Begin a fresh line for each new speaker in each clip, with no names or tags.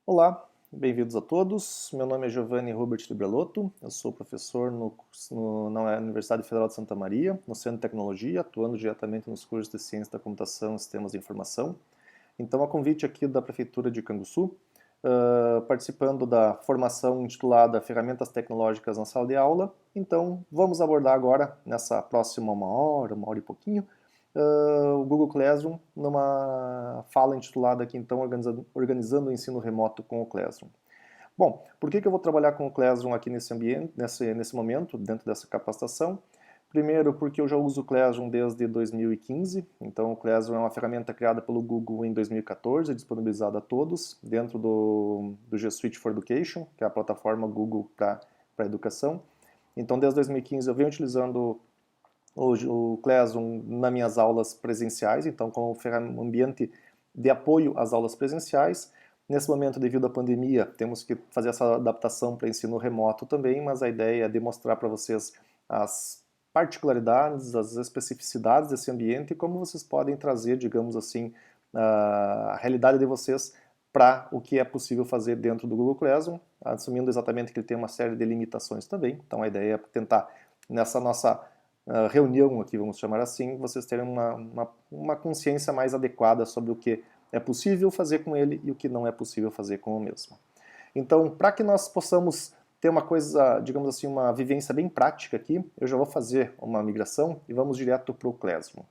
Olá, bem-vindos a todos. Meu nome é Giovanni Robert Librelotto, eu sou professor na Universidade Federal de Santa Maria, no Centro de Tecnologia, atuando diretamente nos cursos de Ciência da Computação e Sistemas de Informação. Então, a convite aqui da Prefeitura de Canguçu, participando da formação intitulada Ferramentas Tecnológicas na Sala de Aula. Então, vamos abordar agora, nessa próxima uma hora e pouquinho, o Google Classroom numa fala intitulada aqui então organizando o ensino remoto com o Classroom. Bom, por que eu vou trabalhar com o Classroom aqui nesse ambiente, nesse momento, dentro dessa capacitação? Primeiro, porque eu já uso o Classroom desde 2015, então o Classroom é uma ferramenta criada pelo Google em 2014, disponibilizada a todos, dentro do G Suite for Education, que é a plataforma Google para educação. Então, desde 2015 eu venho utilizando o Classroom nas minhas aulas presenciais, então como um ambiente de apoio às aulas presenciais. Nesse momento, devido à pandemia, temos que fazer essa adaptação para ensino remoto também, mas a ideia é demonstrar para vocês as particularidades, as especificidades desse ambiente e como vocês podem trazer, digamos assim, a realidade de vocês para o que é possível fazer dentro do Google Classroom, assumindo exatamente que ele tem uma série de limitações também. Então a ideia é tentar, nessa nossa reunião aqui, vamos chamar assim, vocês terem uma consciência mais adequada sobre o que é possível fazer com ele e o que não é possível fazer com o mesmo. Então, para que nós possamos ter uma coisa, digamos assim, uma vivência bem prática aqui, eu já vou fazer uma migração e vamos direto para o Classroom.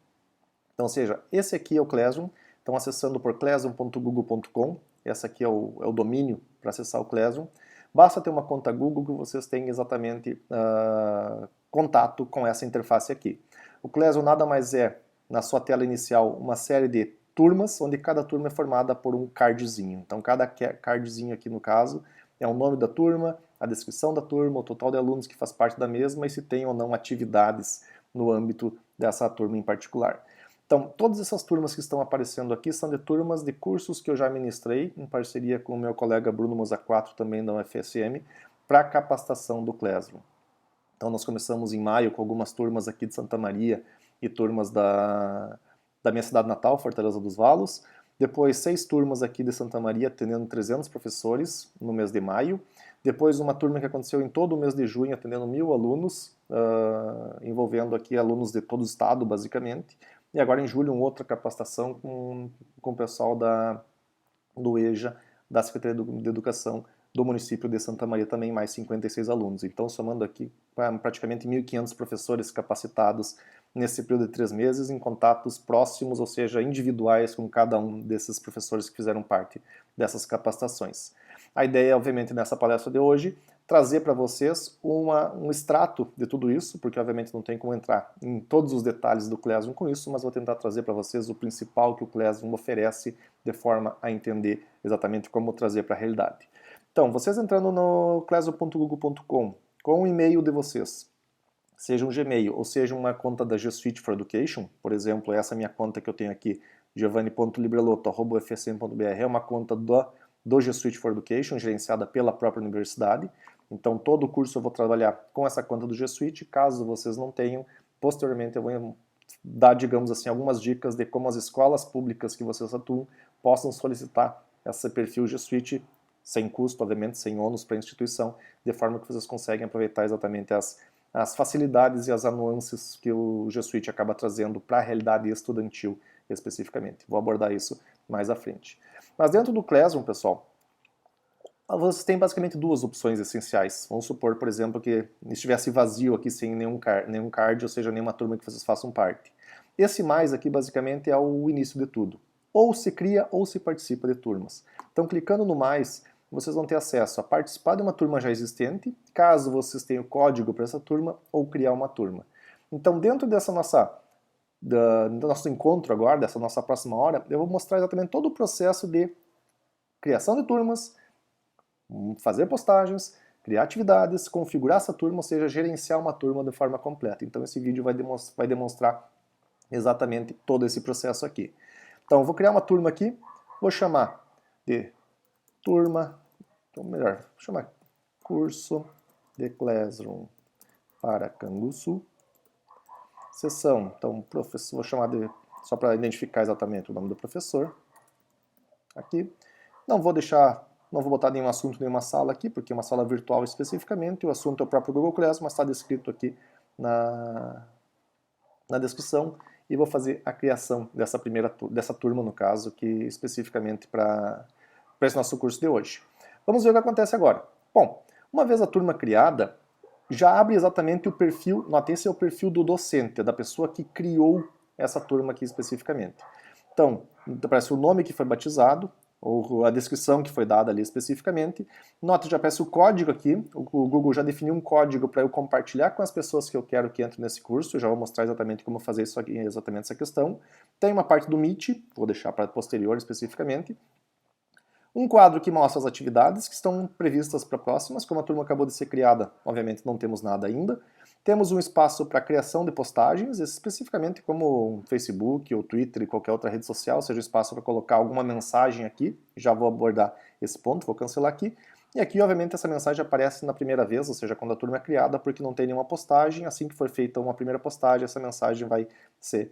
Então, ou seja, esse aqui é o Classroom, então acessando por classroom.google.com, esse aqui é o domínio para acessar o Classroom. Basta ter uma conta Google que vocês têm exatamente contato com essa interface aqui. O Classroom nada mais é, na sua tela inicial, uma série de turmas, onde cada turma é formada por um cardzinho. Então, cada cardzinho aqui, no caso, é o nome da turma, a descrição da turma, o total de alunos que faz parte da mesma e se tem ou não atividades no âmbito dessa turma em particular. Então, todas essas turmas que estão aparecendo aqui são de turmas de cursos que eu já ministrei, em parceria com o meu colega Bruno Mozaquatro, também da UFSM, para capacitação do Classroom. Então, nós começamos em maio com algumas turmas aqui de Santa Maria e turmas da minha cidade natal, Fortaleza dos Valos. Depois, 6 turmas aqui de Santa Maria, atendendo 300 professores no mês de maio. Depois, uma turma que aconteceu em todo o mês de junho, atendendo 1.000 alunos, envolvendo aqui alunos de todo o estado, basicamente. E agora, em julho, uma outra capacitação com o pessoal do EJA, da Secretaria de Educação do município de Santa Maria, também mais 56 alunos. Então, somando aqui praticamente 1.500 professores capacitados nesse período de 3 meses, em contatos próximos, ou seja, individuais com cada um desses professores que fizeram parte dessas capacitações. A ideia, obviamente, nessa palestra de hoje, trazer para vocês um extrato de tudo isso, porque obviamente não tem como entrar em todos os detalhes do Classroom com isso, mas vou tentar trazer para vocês o principal que o Classroom oferece de forma a entender exatamente como trazer para a realidade. Então, vocês entrando no classroom.google.com com o e-mail de vocês, seja um Gmail ou seja uma conta da G Suite for Education, por exemplo, essa minha conta que eu tenho aqui, giovanni.librelotto@ufsm.br, é uma conta do G Suite for Education, gerenciada pela própria universidade. Então, todo o curso eu vou trabalhar com essa conta do G Suite. Caso vocês não tenham, posteriormente eu vou dar, digamos assim, algumas dicas de como as escolas públicas que vocês atuam possam solicitar esse perfil G Suite sem custo, obviamente, sem ônus para a instituição, de forma que vocês conseguem aproveitar exatamente as facilidades e as nuances que o G Suite acaba trazendo para a realidade estudantil especificamente. Vou abordar isso mais à frente. Mas dentro do Classroom, pessoal, você tem basicamente 2 opções essenciais. Vamos supor, por exemplo, que estivesse vazio aqui sem nenhum card, ou seja, nenhuma turma que vocês façam parte. Esse mais aqui basicamente é o início de tudo. Ou se cria ou se participa de turmas. Então, clicando no mais, vocês vão ter acesso a participar de uma turma já existente, caso vocês tenham o código para essa turma, ou criar uma turma. Então, dentro dessa do nosso encontro agora, dessa nossa próxima hora, eu vou mostrar exatamente todo o processo de criação de turmas, fazer postagens, criar atividades, configurar essa turma, ou seja, gerenciar uma turma de forma completa. Então esse vídeo vai demonstrar exatamente todo esse processo aqui. Então eu vou criar uma turma aqui, vou chamar de turma, ou melhor, vou chamar curso de Classroom para Canguçu. Sessão, então professor, vou chamar de, só para identificar exatamente o nome do professor. Aqui. Não vou deixar não vou botar nenhum assunto, nenhuma sala aqui, porque é uma sala virtual especificamente, o assunto é o próprio Google Classroom, mas está descrito aqui na descrição, e vou fazer a criação dessa turma, no caso, que especificamente para esse nosso curso de hoje. Vamos ver o que acontece agora. Bom, uma vez a turma criada, já abre exatamente o perfil, notem, esse é o perfil do docente, da pessoa que criou essa turma aqui especificamente. Então, aparece o nome que foi batizado, ou a descrição que foi dada ali especificamente. Nota, já aparece o código aqui, o Google já definiu um código para eu compartilhar com as pessoas que eu quero que entrem nesse curso, eu já vou mostrar exatamente como fazer isso aqui, exatamente essa questão. Tem uma parte do Meet, vou deixar para posterior especificamente. Um quadro que mostra as atividades que estão previstas para próximas, como a turma acabou de ser criada, obviamente não temos nada ainda. Temos um espaço para criação de postagens, especificamente como o Facebook ou Twitter e qualquer outra rede social, seja espaço para colocar alguma mensagem aqui, já vou abordar esse ponto, vou cancelar aqui. E aqui, obviamente, essa mensagem aparece na primeira vez, ou seja, quando a turma é criada, porque não tem nenhuma postagem. Assim que for feita uma primeira postagem, essa mensagem vai ser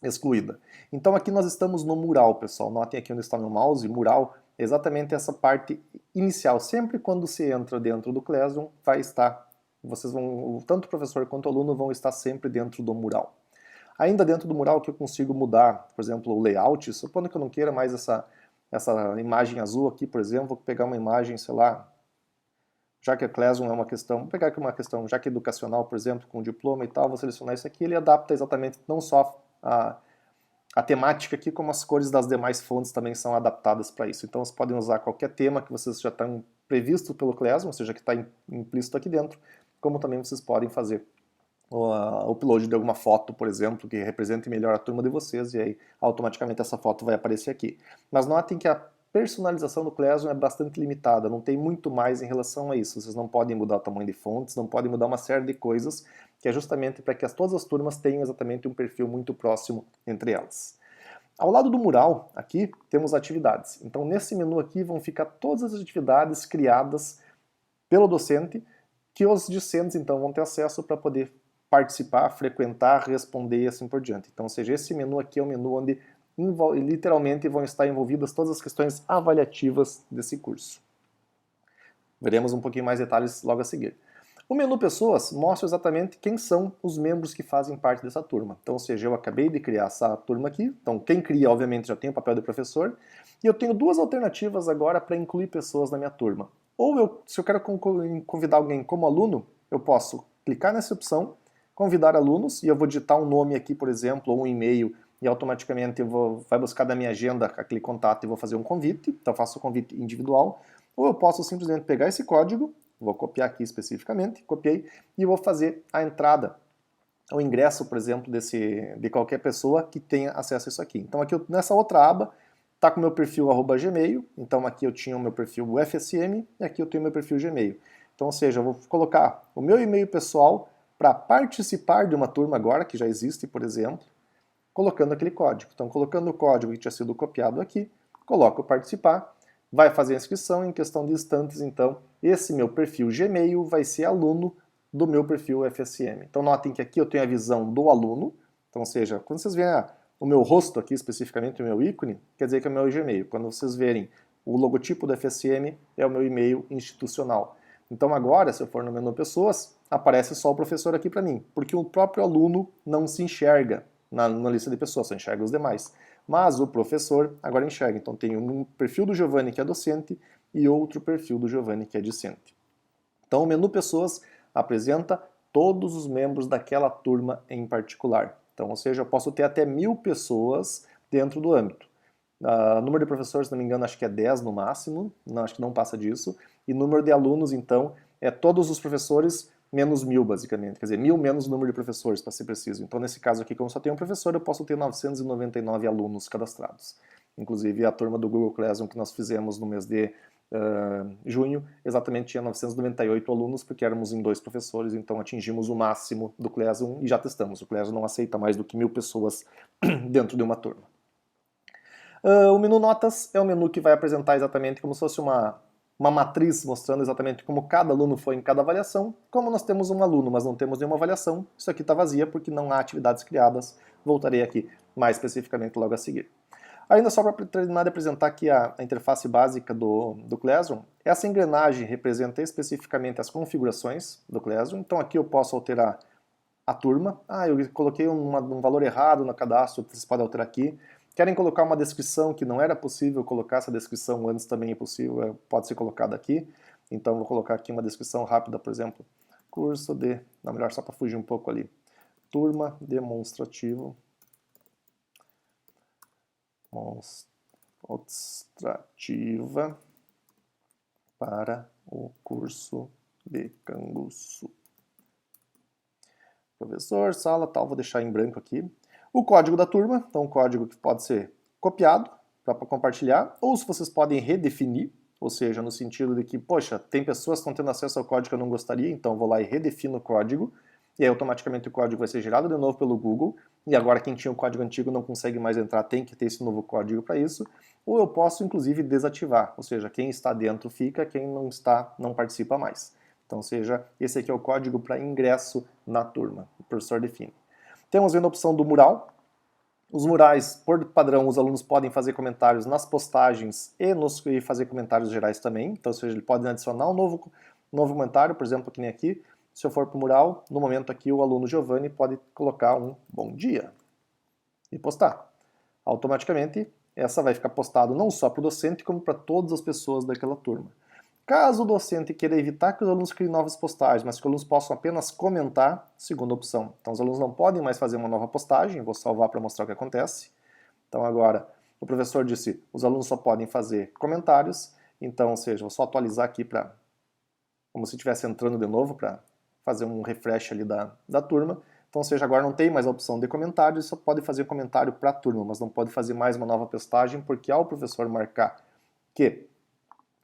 excluída. Então aqui nós estamos no mural, pessoal. Notem aqui onde está meu mouse, mural, exatamente essa parte inicial. Sempre quando você entra dentro do Classroom, vai estar, vocês vão, tanto o professor quanto o aluno vão estar sempre dentro do mural. Ainda dentro do mural que eu consigo mudar, por exemplo, o layout, supondo que eu não queira mais essa imagem azul aqui, por exemplo, vou pegar uma imagem, sei lá, já que a Classroom é uma questão, vou pegar aqui uma questão, já que é educacional, por exemplo, com diploma e tal, vou selecionar isso aqui, ele adapta exatamente não só a temática aqui, como as cores das demais fontes também são adaptadas para isso. Então vocês podem usar qualquer tema que vocês já estão previsto pelo Classroom, ou seja, que está implícito aqui dentro, como também vocês podem fazer o upload de alguma foto, por exemplo, que represente melhor a turma de vocês, e aí automaticamente essa foto vai aparecer aqui. Mas notem que a personalização do Classroom é bastante limitada, não tem muito mais em relação a isso. Vocês não podem mudar o tamanho de fontes, não podem mudar uma série de coisas, que é justamente para que todas as turmas tenham exatamente um perfil muito próximo entre elas. Ao lado do mural, aqui, temos atividades. Então, nesse menu aqui vão ficar todas as atividades criadas pelo docente, que os discentes, então, vão ter acesso para poder participar, frequentar, responder e assim por diante. Então, ou seja, esse menu aqui é o menu onde literalmente vão estar envolvidas todas as questões avaliativas desse curso. Veremos um pouquinho mais detalhes logo a seguir. O menu Pessoas mostra exatamente quem são os membros que fazem parte dessa turma. Então, ou seja, eu acabei de criar essa turma aqui, então quem cria, obviamente, já tem o papel de professor, e eu tenho duas alternativas agora para incluir pessoas na minha turma. Ou se eu quero convidar alguém como aluno, eu posso clicar nessa opção, convidar alunos, e eu vou digitar um nome aqui, por exemplo, ou um e-mail, e automaticamente vai buscar da minha agenda aquele contato e vou fazer um convite, então eu faço o convite individual, ou eu posso simplesmente pegar esse código, vou copiar aqui especificamente, copiei, e vou fazer a entrada, o ingresso, por exemplo, de qualquer pessoa que tenha acesso a isso aqui. Então aqui nessa outra aba, está com o meu perfil @gmail, então aqui eu tinha o meu perfil FSM, e aqui eu tenho o meu perfil Gmail. Então, ou seja, eu vou colocar o meu e-mail pessoal para participar de uma turma agora, que já existe, por exemplo, colocando aquele código. Então, colocando o código que tinha sido copiado aqui, coloco participar, vai fazer a inscrição em questão de instantes, então, esse meu perfil Gmail vai ser aluno do meu perfil FSM. Então, notem que aqui eu tenho a visão do aluno, então, ou seja, quando vocês veem o meu rosto aqui, especificamente o meu ícone, quer dizer que é o meu Gmail. Quando vocês verem o logotipo do FSM, é o meu e-mail institucional. Então, agora, se eu for no menu Pessoas, aparece só o professor aqui para mim, porque o próprio aluno não se enxerga na lista de pessoas, só enxerga os demais. Mas o professor agora enxerga. Então tem um perfil do Giovanni que é docente e outro perfil do Giovanni que é discente. Então o menu Pessoas apresenta todos os membros daquela turma em particular. Então, ou seja, eu posso ter até 1000 pessoas dentro do âmbito. Número de professores, se não me engano, acho que é 10 no máximo, não, acho que não passa disso. E número de alunos, então, é todos os professores menos 1000, basicamente. Quer dizer, 1000 menos o número de professores, para ser preciso. Então, nesse caso aqui, como só tem um professor, eu posso ter 999 alunos cadastrados. Inclusive, a turma do Google Classroom que nós fizemos no mês de junho, exatamente tinha 998 alunos, porque éramos em 2 professores, então atingimos o máximo do Classroom e já testamos. O Classroom não aceita mais do que 1000 pessoas dentro de uma turma. O menu Notas é um menu que vai apresentar exatamente como se fosse uma matriz mostrando exatamente como cada aluno foi em cada avaliação. Como nós temos um aluno, mas não temos nenhuma avaliação, isso aqui está vazia porque não há atividades criadas. Voltarei aqui mais especificamente logo a seguir. Ainda só para terminar de apresentar aqui a interface básica do Classroom, essa engrenagem representa especificamente as configurações do Classroom, então aqui eu posso alterar a turma. Eu coloquei um valor errado no cadastro, vocês podem alterar aqui. Querem colocar uma descrição que não era possível colocar, essa descrição antes também é possível, pode ser colocada aqui. Então vou colocar aqui uma descrição rápida, por exemplo, curso de, não, melhor só para fugir um pouco ali, turma demonstrativa para o curso de Canguçu. Professor, sala, tal, vou deixar em branco aqui. O código da turma, então um código que pode ser copiado para compartilhar, ou se vocês podem redefinir, ou seja, no sentido de que, poxa, tem pessoas que estão tendo acesso ao código que eu não gostaria, então vou lá e redefino o código, e aí automaticamente o código vai ser gerado de novo pelo Google, e agora quem tinha o código antigo não consegue mais entrar, tem que ter esse novo código para isso, ou eu posso inclusive desativar, ou seja, quem está dentro fica, quem não está não participa mais. Então, seja, esse aqui é o código para ingresso na turma, o professor define. Temos vendo a opção do mural. Os murais, por padrão, os alunos podem fazer comentários nas postagens e fazer comentários gerais também. Então, ou seja, eles podem adicionar um novo comentário, por exemplo, que nem aqui. Se eu for para o mural, no momento aqui o aluno Giovanni pode colocar um bom dia e postar. Automaticamente, essa vai ficar postado não só para o docente, como para todas as pessoas daquela turma. Caso o docente queira evitar que os alunos criem novas postagens, mas que os alunos possam apenas comentar, segunda opção. Então os alunos não podem mais fazer uma nova postagem, vou salvar para mostrar o que acontece. Então agora, o professor disse, os alunos só podem fazer comentários, então, ou seja, vou só atualizar aqui para, como se estivesse entrando de novo, para fazer um refresh ali da turma. Então, ou seja, agora não tem mais a opção de comentários, só pode fazer comentário para a turma, mas não pode fazer mais uma nova postagem, porque ao professor marcar que,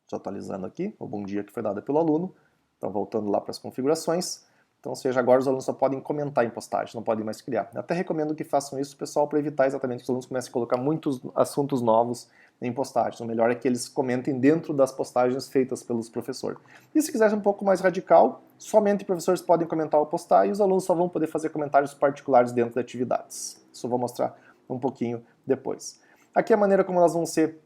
estou atualizando aqui, o bom dia que foi dado pelo aluno, então voltando lá para as configurações, então, ou seja, agora os alunos só podem comentar em postagens, não podem mais criar. Eu até recomendo que façam isso, pessoal, para evitar exatamente que os alunos comecem a colocar muitos assuntos novos em postagens. O melhor é que eles comentem dentro das postagens feitas pelos professores. E se quiser um pouco mais radical, somente professores podem comentar ou postar e os alunos só vão poder fazer comentários particulares dentro de atividades. Isso eu vou mostrar um pouquinho depois. Aqui é a maneira como elas vão ser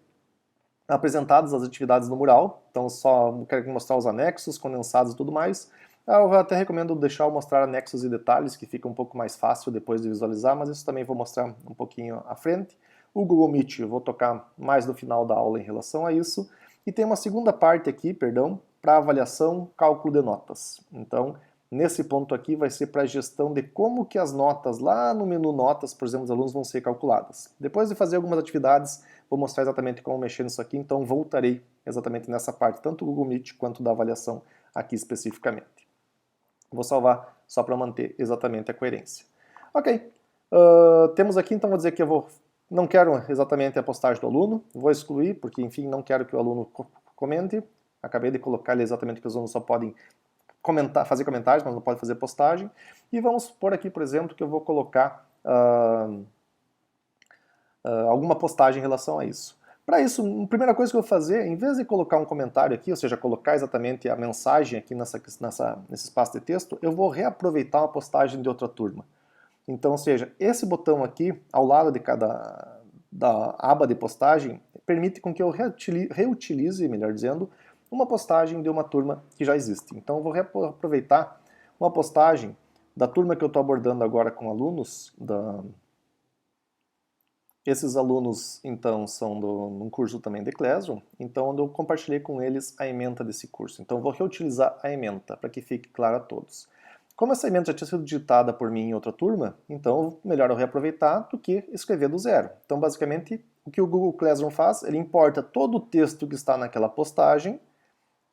apresentadas as atividades no mural, então só quero mostrar os anexos, condensados e tudo mais. Eu até recomendo deixar eu mostrar anexos e detalhes, que fica um pouco mais fácil depois de visualizar, mas isso também vou mostrar um pouquinho à frente. O Google Meet eu vou tocar mais no final da aula em relação a isso. E tem uma segunda parte aqui, perdão, para avaliação, cálculo de notas. Então, nesse ponto aqui vai ser para a gestão de como que as notas lá no menu notas, por exemplo, dos alunos vão ser calculadas. Depois de fazer algumas atividades, vou mostrar exatamente como mexer nisso aqui, então voltarei exatamente nessa parte, tanto do Google Meet quanto da avaliação aqui especificamente. Vou salvar só para manter exatamente a coerência. Ok, temos aqui, então vou dizer que não quero exatamente a postagem do aluno, vou excluir, porque enfim, não quero que o aluno comente. Acabei de colocar ali exatamente que os alunos só podem fazer comentários, mas não podem fazer postagem. E vamos supor aqui, por exemplo, que eu vou colocar alguma postagem em relação a isso. Para isso, a primeira coisa que eu vou fazer, em vez de colocar um comentário aqui, ou seja, colocar exatamente a mensagem aqui nesse espaço de texto, eu vou reaproveitar uma postagem de outra turma. Então, ou seja, esse botão aqui, ao lado de da aba de postagem, permite com que eu reutilize, melhor dizendo, uma postagem de uma turma que já existe. Então, eu vou reaproveitar uma postagem da turma que eu estou abordando agora com alunos, esses alunos, então, são num curso também de Classroom, então eu compartilhei com eles a ementa desse curso. Então eu vou reutilizar a ementa, para que fique claro a todos. Como essa ementa já tinha sido digitada por mim em outra turma, então melhor eu reaproveitar do que escrever do zero. Então, basicamente, o que o Google Classroom faz, ele importa todo o texto que está naquela postagem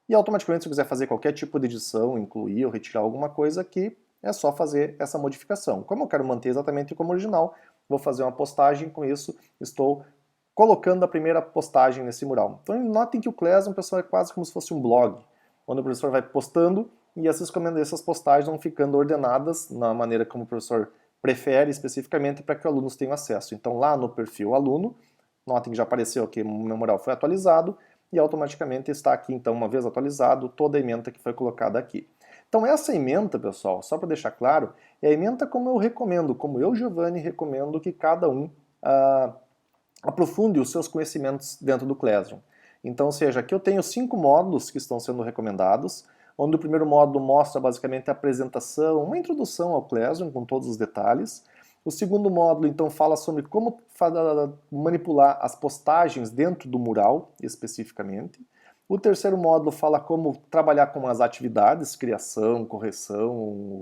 e automaticamente, se eu quiser fazer qualquer tipo de edição, incluir ou retirar alguma coisa aqui, é só fazer essa modificação. Como eu quero manter exatamente como original, vou fazer uma postagem com isso, estou colocando a primeira postagem nesse mural. Então notem que o Classroom, pessoal, é quase como se fosse um blog, onde o professor vai postando e essas postagens vão ficando ordenadas na maneira como o professor prefere especificamente para que os alunos tenham acesso. Então lá no perfil aluno, notem que já apareceu que o meu mural foi atualizado e automaticamente está aqui, então, uma vez atualizado, toda a ementa que foi colocada aqui. Então essa ementa, pessoal, só para deixar claro, é a ementa como eu recomendo, como eu, Giovanni, recomendo que cada um aprofunde os seus conhecimentos dentro do Classroom. Então, ou seja, aqui eu tenho 5 módulos que estão sendo recomendados, onde o primeiro módulo mostra basicamente a apresentação, uma introdução ao Classroom com todos os detalhes. O segundo módulo, então, fala sobre como manipular as postagens dentro do mural, especificamente. O terceiro módulo fala como trabalhar com as atividades, criação, correção,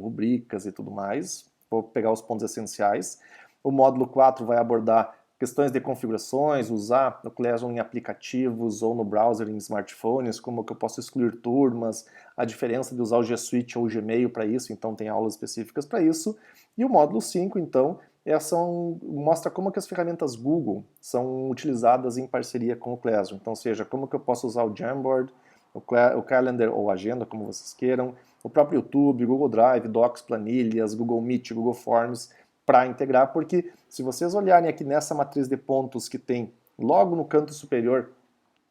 rubricas e tudo mais. Vou pegar os pontos essenciais. O módulo 4 vai abordar questões de configurações, usar o Classroom em aplicativos ou no browser em smartphones, como que eu posso excluir turmas, a diferença de usar o G Suite ou o Gmail para isso, então tem aulas específicas para isso. E o módulo 5, então, mostra como que as ferramentas Google são utilizadas em parceria com o Classroom. Então, seja, como que eu posso usar o Jamboard, o Calendar ou Agenda, como vocês queiram, o próprio YouTube, Google Drive, Docs, planilhas, Google Meet, Google Forms, para integrar, porque se vocês olharem aqui nessa matriz de pontos que tem logo no canto superior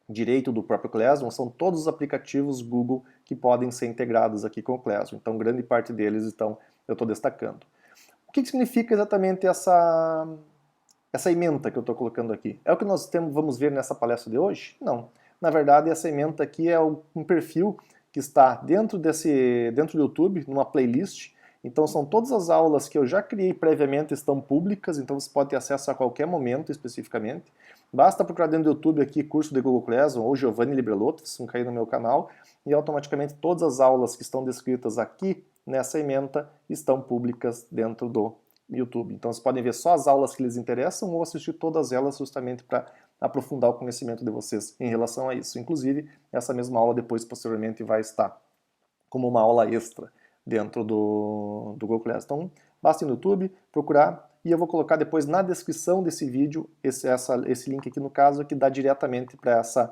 direito do próprio Classroom, são todos os aplicativos Google que podem ser integrados aqui com o Classroom. Então, grande parte deles eu estou destacando. O que significa exatamente essa ementa que eu estou colocando aqui? É o que nós vamos ver nessa palestra de hoje? Não. Na verdade, essa ementa aqui é um perfil que está dentro do YouTube, numa playlist. Então são todas as aulas que eu já criei previamente, estão públicas, então você pode ter acesso a qualquer momento especificamente. Basta procurar dentro do YouTube aqui curso de Google Classroom ou Giovanni Librelotto, vocês vão cair no meu canal, e automaticamente todas as aulas que estão descritas aqui nessa ementa estão públicas dentro do YouTube. Então vocês podem ver só as aulas que lhes interessam ou assistir todas elas justamente para aprofundar o conhecimento de vocês em relação a isso. Inclusive, essa mesma aula depois, posteriormente, vai estar como uma aula extra dentro do Google Classroom. Então, basta ir no YouTube, procurar, e eu vou colocar depois na descrição desse vídeo esse link aqui no caso, que dá diretamente para essa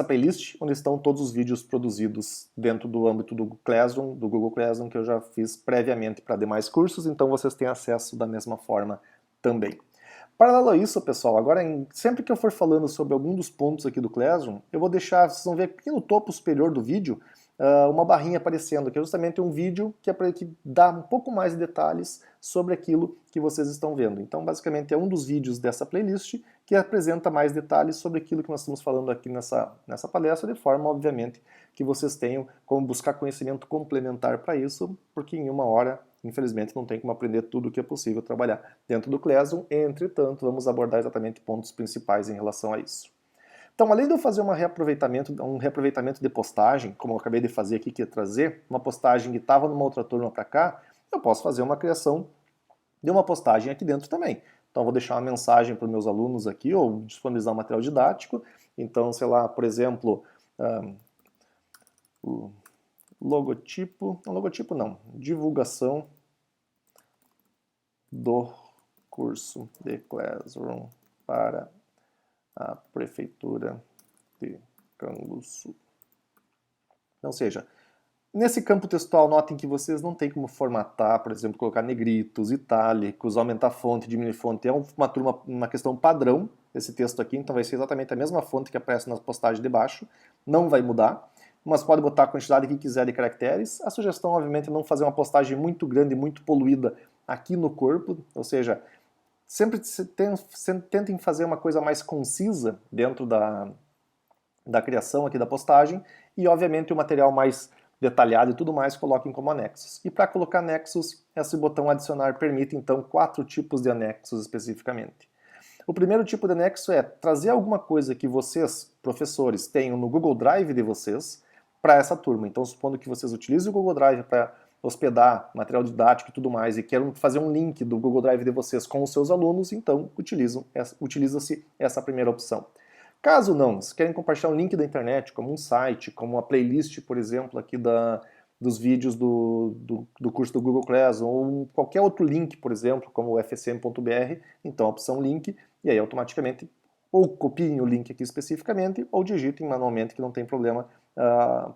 playlist, onde estão todos os vídeos produzidos dentro do âmbito do Google Classroom, que eu já fiz previamente para demais cursos, então vocês têm acesso da mesma forma também. Paralelo a isso, pessoal, agora sempre que eu for falando sobre algum dos pontos aqui do Classroom, eu vou deixar, vocês vão ver aqui no topo superior do vídeo, uma barrinha aparecendo, que é justamente um vídeo que dá um pouco mais de detalhes sobre aquilo que vocês estão vendo. Então, basicamente, é um dos vídeos dessa playlist que apresenta mais detalhes sobre aquilo que nós estamos falando aqui nessa palestra, de forma, obviamente, que vocês tenham como buscar conhecimento complementar para isso, porque em uma hora, infelizmente, não tem como aprender tudo o que é possível trabalhar dentro do Classroom. Entretanto, vamos abordar exatamente pontos principais em relação a isso. Então, além de eu fazer um reaproveitamento de postagem, como eu acabei de fazer aqui, que é trazer uma postagem que estava numa outra turma para cá, eu posso fazer uma criação de uma postagem aqui dentro também. Então, eu vou deixar uma mensagem para os meus alunos aqui, ou disponibilizar um material didático. Então, sei lá, por exemplo, divulgação do curso de Classroom para a Prefeitura de Canguçu. Ou seja, nesse campo textual, notem que vocês não têm como formatar, por exemplo, colocar negritos, itálicos, aumentar a fonte, diminuir a fonte. É uma questão padrão esse texto aqui, então vai ser exatamente a mesma fonte que aparece nas postagens de baixo, não vai mudar, mas pode botar a quantidade que quiser de caracteres. A sugestão, obviamente, é não fazer uma postagem muito grande, muito poluída aqui no corpo, ou seja, sempre tentem fazer uma coisa mais concisa dentro da criação aqui da postagem e, obviamente, o material mais detalhado e tudo mais coloquem como anexos. E para colocar anexos, esse botão adicionar permite, então, 4 tipos de anexos especificamente. O primeiro tipo de anexo é trazer alguma coisa que vocês, professores, tenham no Google Drive de vocês para essa turma. Então, supondo que vocês utilizem o Google Drive para hospedar material didático e tudo mais, e queiram fazer um link do Google Drive de vocês com os seus alunos, então utiliza-se essa primeira opção. Caso não, se querem compartilhar um link da internet, como um site, como uma playlist, por exemplo, aqui dos vídeos do curso do Google Classroom, ou qualquer outro link, por exemplo, como o fsm.br, então a opção link, e aí automaticamente ou copiem o link aqui especificamente, ou digitem manualmente, que não tem problema,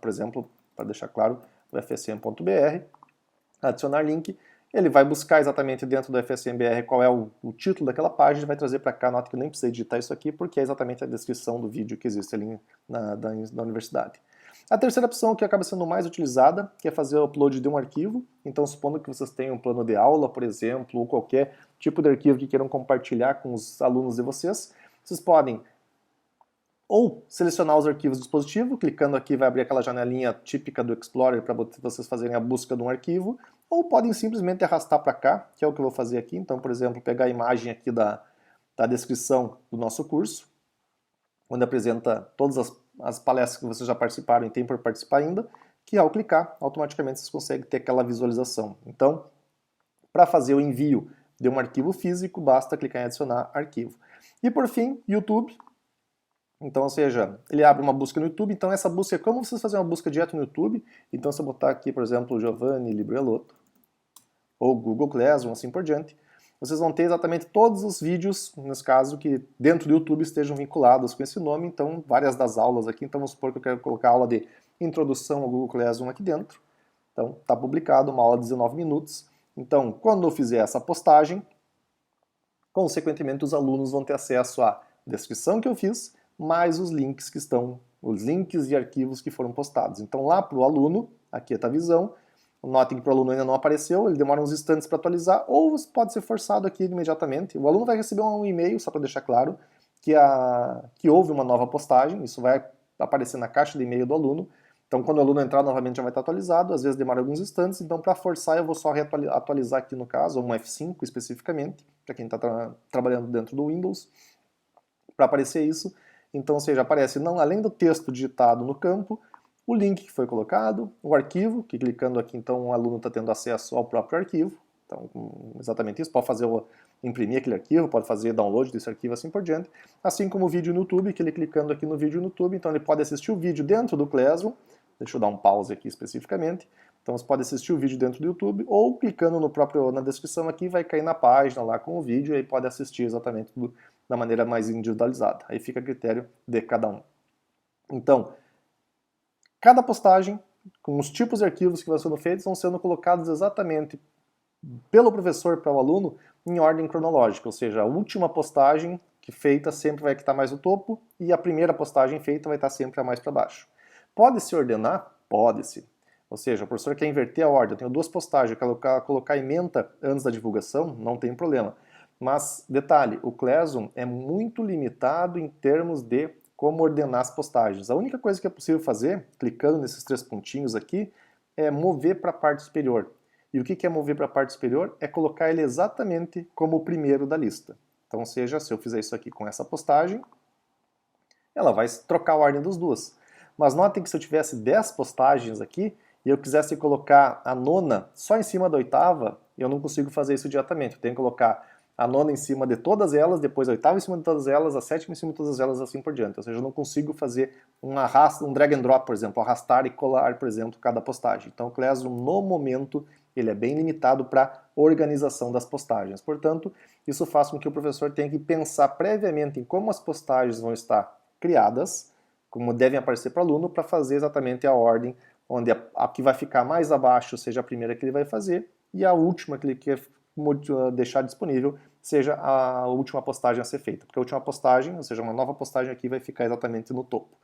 por exemplo, para deixar claro, o fsm.br, adicionar link, ele vai buscar exatamente dentro do FSM-BR qual é o título daquela página e vai trazer para cá. Nota que eu nem precisei digitar isso aqui porque é exatamente a descrição do vídeo que existe ali na universidade. A terceira opção, que acaba sendo mais utilizada, que é fazer o upload de um arquivo. Então, supondo que vocês tenham um plano de aula, por exemplo, ou qualquer tipo de arquivo que queiram compartilhar com os alunos de vocês podem ou selecionar os arquivos do dispositivo, clicando aqui vai abrir aquela janelinha típica do Explorer para vocês fazerem a busca de um arquivo, ou podem simplesmente arrastar para cá, que é o que eu vou fazer aqui. Então, por exemplo, pegar a imagem aqui da descrição do nosso curso, onde apresenta todas as palestras que vocês já participaram e tem por participar ainda, que ao clicar, automaticamente vocês conseguem ter aquela visualização. Então, para fazer o envio de um arquivo físico, basta clicar em adicionar arquivo. E por fim, YouTube. Então, ou seja, ele abre uma busca no YouTube. Então, essa busca é como vocês fazem uma busca direto no YouTube. Então, se eu botar aqui, por exemplo, Giovanni Librelotto, ou Google Classroom, assim por diante, vocês vão ter exatamente todos os vídeos, nesse caso, que dentro do YouTube estejam vinculados com esse nome. Então, várias das aulas aqui. Então, vamos supor que eu quero colocar a aula de introdução ao Google Classroom aqui dentro. Então, está publicado, uma aula de 19 minutos. Então, quando eu fizer essa postagem, consequentemente, os alunos vão ter acesso à descrição que eu fiz, mais os links que estão, os links e arquivos que foram postados. Então lá para o aluno, aqui está a visão, notem que para o aluno ainda não apareceu, ele demora uns instantes para atualizar, ou pode ser forçado aqui imediatamente. O aluno vai receber um e-mail, só para deixar claro, que houve uma nova postagem, isso vai aparecer na caixa de e-mail do aluno. Então quando o aluno entrar novamente já vai estar atualizado, às vezes demora alguns instantes, então para forçar eu vou só atualizar aqui no caso, um F5 especificamente, para quem está trabalhando dentro do Windows, para aparecer isso. Então, ou seja, aparece não além do texto digitado no campo, o link que foi colocado, o arquivo, que clicando aqui, então o aluno está tendo acesso ao próprio arquivo. Então, exatamente isso, pode fazer imprimir aquele arquivo, pode fazer download desse arquivo, assim por diante. Assim como o vídeo no YouTube, que ele clicando aqui no vídeo no YouTube, então ele pode assistir o vídeo dentro do Classroom. Deixa eu dar um pause aqui especificamente. Então você pode assistir o vídeo dentro do YouTube, ou clicando na descrição aqui, vai cair na página lá com o vídeo, e aí pode assistir exatamente da maneira mais individualizada. Aí fica a critério de cada um. Então, cada postagem, com os tipos de arquivos que vão sendo feitos, vão sendo colocados exatamente pelo professor para o aluno em ordem cronológica, ou seja, a última postagem feita sempre vai estar mais no topo e a primeira postagem feita vai estar sempre a mais para baixo. Pode-se ordenar? Pode-se. Ou seja, o professor quer inverter a ordem. Eu tenho duas postagens, eu quero colocar ementa antes da divulgação, não tem problema. Mas, detalhe, o Classroom é muito limitado em termos de como ordenar as postagens. A única coisa que é possível fazer, clicando nesses três pontinhos aqui, é mover para a parte superior. E o que é mover para a parte superior? É colocar ele exatamente como o primeiro da lista. Então, ou seja, se eu fizer isso aqui com essa postagem, ela vai trocar a ordem das duas. Mas notem que se eu tivesse 10 postagens aqui, e eu quisesse colocar a nona só em cima da oitava, eu não consigo fazer isso diretamente. Eu tenho que colocar a nona em cima de todas elas, depois a oitava em cima de todas elas, a sétima em cima de todas elas, assim por diante. Ou seja, eu não consigo fazer um drag and drop, por exemplo, arrastar e colar, por exemplo, cada postagem. Então o Classroom, no momento, ele é bem limitado para organização das postagens. Portanto, isso faz com que o professor tenha que pensar previamente em como as postagens vão estar criadas, como devem aparecer para o aluno, para fazer exatamente a ordem, onde a que vai ficar mais abaixo seja a primeira que ele vai fazer, e a última que ele quer deixar disponível seja a última postagem a ser feita. Porque a última postagem, ou seja, uma nova postagem aqui, vai ficar exatamente no topo.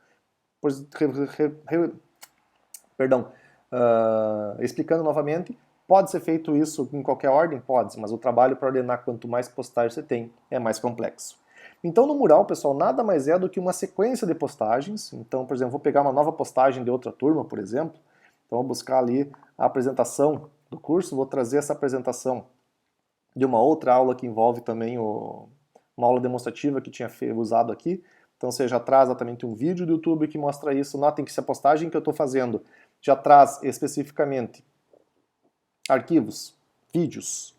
Explicando novamente, pode ser feito isso em qualquer ordem? Pode, mas o trabalho para ordenar quanto mais postagens você tem é mais complexo. Então no mural, pessoal, nada mais é do que uma sequência de postagens. Então, por exemplo, vou pegar uma nova postagem de outra turma, por exemplo. Então vou buscar ali a apresentação do curso, vou trazer essa apresentação de uma outra aula que envolve também uma aula demonstrativa que tinha usado aqui. Então você já traz exatamente um vídeo do YouTube que mostra isso. Notem que se a postagem que eu estou fazendo já traz especificamente arquivos, vídeos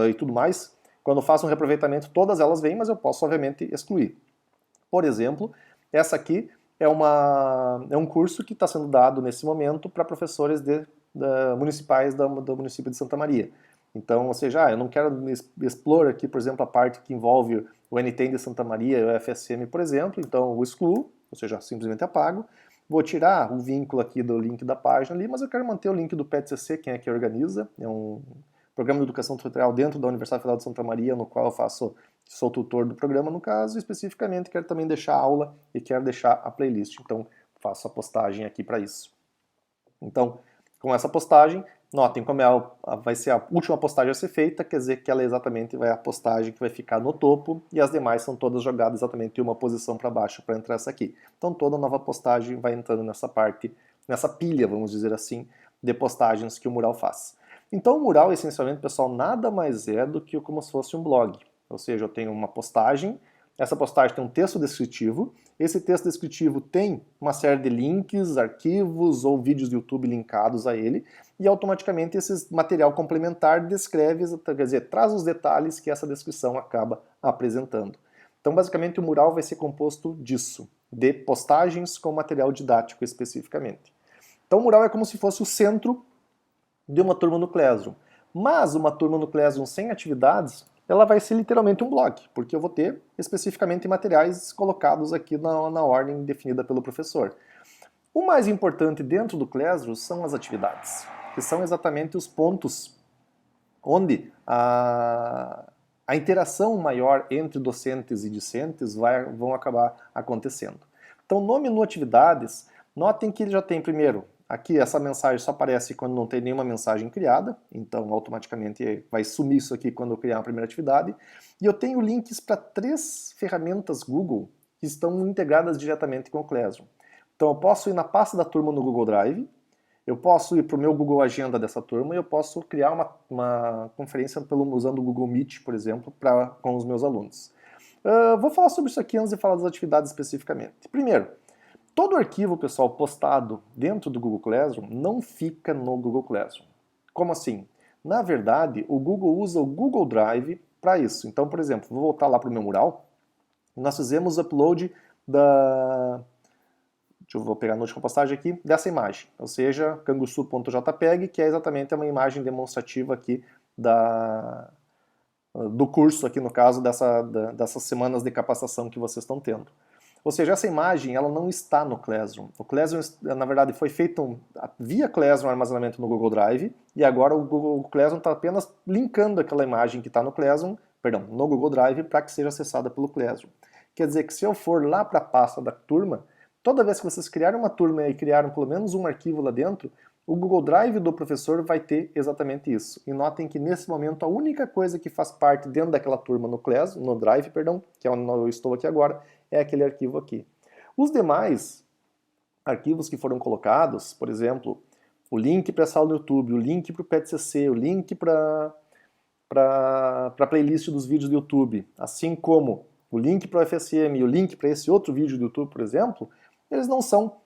e tudo mais, quando eu faço um reaproveitamento, todas elas vêm, mas eu posso, obviamente, excluir. Por exemplo, essa aqui é um curso que está sendo dado nesse momento para professores municipais do município de Santa Maria. Então, ou seja, eu não quero explorar aqui, por exemplo, a parte que envolve o NTEM de Santa Maria e o FSM, por exemplo, então eu excluo, ou seja, simplesmente apago. Vou tirar o vínculo aqui do link da página ali, mas eu quero manter o link do PETCC, quem é que organiza, é um programa de educação tutorial dentro da Universidade Federal de Santa Maria, no qual eu sou tutor do programa, no caso, especificamente quero também deixar a aula e quero deixar a playlist, então faço a postagem aqui para isso. Então, com essa postagem, notem como vai ser a última postagem a ser feita, quer dizer que ela exatamente vai a postagem que vai ficar no topo e as demais são todas jogadas exatamente em uma posição para baixo para entrar essa aqui. Então toda nova postagem vai entrando nessa parte, nessa pilha, vamos dizer assim, de postagens que o mural faz. Então o mural, essencialmente, pessoal, nada mais é do que como se fosse um blog. Ou seja, eu tenho uma postagem, essa postagem tem um texto descritivo, esse texto descritivo tem uma série de links, arquivos ou vídeos do YouTube linkados a ele, e automaticamente esse material complementar descreve, quer dizer, traz os detalhes que essa descrição acaba apresentando. Então, basicamente, o mural vai ser composto disso, de postagens com material didático especificamente. Então, o mural é como se fosse o centro de uma turma no Classroom. Mas uma turma no Classroom sem atividades, ela vai ser literalmente um blog, porque eu vou ter especificamente materiais colocados aqui na ordem definida pelo professor. O mais importante dentro do Classroom são as atividades, que são exatamente os pontos onde a interação maior entre docentes e discentes vão acabar acontecendo. Então, no menu Atividades, notem que ele já tem primeiro, aqui essa mensagem só aparece quando não tem nenhuma mensagem criada, então automaticamente vai sumir isso aqui quando eu criar a primeira atividade. E eu tenho links para 3 ferramentas Google que estão integradas diretamente com o Classroom. Então eu posso ir na pasta da turma no Google Drive, eu posso ir para o meu Google Agenda dessa turma e eu posso criar uma conferência usando o Google Meet, por exemplo, com os meus alunos. Vou falar sobre isso aqui antes de falar das atividades especificamente. Primeiro, todo arquivo, pessoal, postado dentro do Google Classroom não fica no Google Classroom. Como assim? Na verdade, o Google usa o Google Drive para isso. Então, por exemplo, vou voltar lá para o meu mural. Nós fizemos upload vou pegar a última postagem aqui, dessa imagem, ou seja, canguçu.jpg, que é exatamente uma imagem demonstrativa aqui do curso, aqui no caso, dessas semanas de capacitação que vocês estão tendo. Ou seja, essa imagem ela não está no Classroom. O Classroom, na verdade, foi feito via Classroom armazenamento no Google Drive, e agora o Google Classroom está apenas linkando aquela imagem que está no Classroom, no Google Drive, para que seja acessada pelo Classroom. Quer dizer que se eu for lá para a pasta da turma, toda vez que vocês criarem uma turma e criaram pelo menos um arquivo lá dentro, o Google Drive do professor vai ter exatamente isso. E notem que nesse momento a única coisa que faz parte dentro daquela turma no Classroom, no Drive, perdão, que é onde eu estou aqui agora, é aquele arquivo aqui. Os demais arquivos que foram colocados, por exemplo, o link para essa aula do YouTube, o link para o PETCC, o link para a playlist dos vídeos do YouTube, assim como o link para o FSM e o link para esse outro vídeo do YouTube, por exemplo, eles não são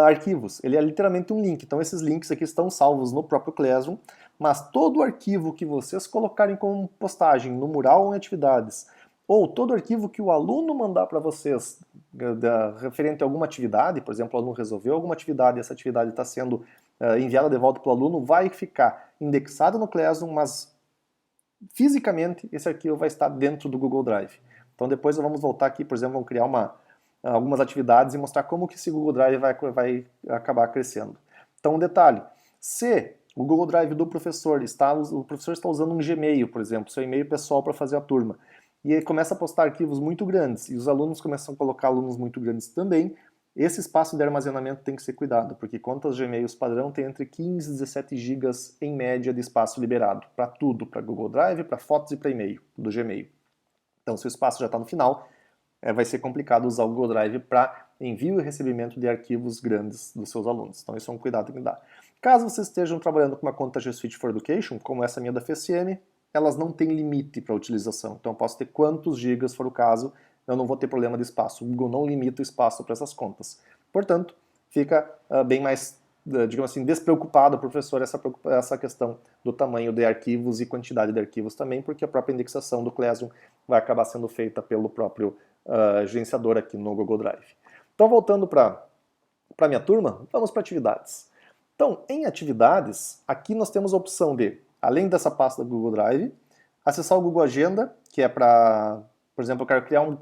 arquivos, ele é literalmente um link. Então esses links aqui estão salvos no próprio Classroom, mas todo arquivo que vocês colocarem como postagem no mural ou em atividades, ou todo arquivo que o aluno mandar para vocês referente a alguma atividade, por exemplo, o aluno resolveu alguma atividade e essa atividade está sendo enviada de volta para o aluno, vai ficar indexado no Classroom, mas fisicamente esse arquivo vai estar dentro do Google Drive. Então depois vamos voltar aqui, por exemplo, vamos criar algumas atividades e mostrar como que esse Google Drive vai acabar crescendo. Então um detalhe, se o Google Drive do professor o professor está usando um Gmail, por exemplo, seu e-mail pessoal para fazer a turma, e ele começa a postar arquivos muito grandes, e os alunos começam a colocar alunos muito grandes também, esse espaço de armazenamento tem que ser cuidado, porque contas Gmails padrão tem entre 15 e 17 GB em média de espaço liberado, para tudo, para Google Drive, para fotos e para e-mail do Gmail. Então se o espaço já está no final, vai ser complicado usar o Google Drive para envio e recebimento de arquivos grandes dos seus alunos. Então isso é um cuidado que dá. Caso vocês estejam trabalhando com uma conta G Suite for Education, como essa minha da FSM, elas não têm limite para utilização. Então eu posso ter quantos gigas for o caso, eu não vou ter problema de espaço. O Google não limita o espaço para essas contas. Portanto, fica bem mais, digamos assim, despreocupado o professor essa questão do tamanho de arquivos e quantidade de arquivos também, porque a própria indexação do Classroom vai acabar sendo feita pelo próprio gerenciador aqui no Google Drive. Então, voltando para a minha turma, vamos para atividades. Então, em atividades, aqui nós temos a opção de, além dessa pasta do Google Drive, acessar o Google Agenda, que é para, por exemplo, eu quero criar um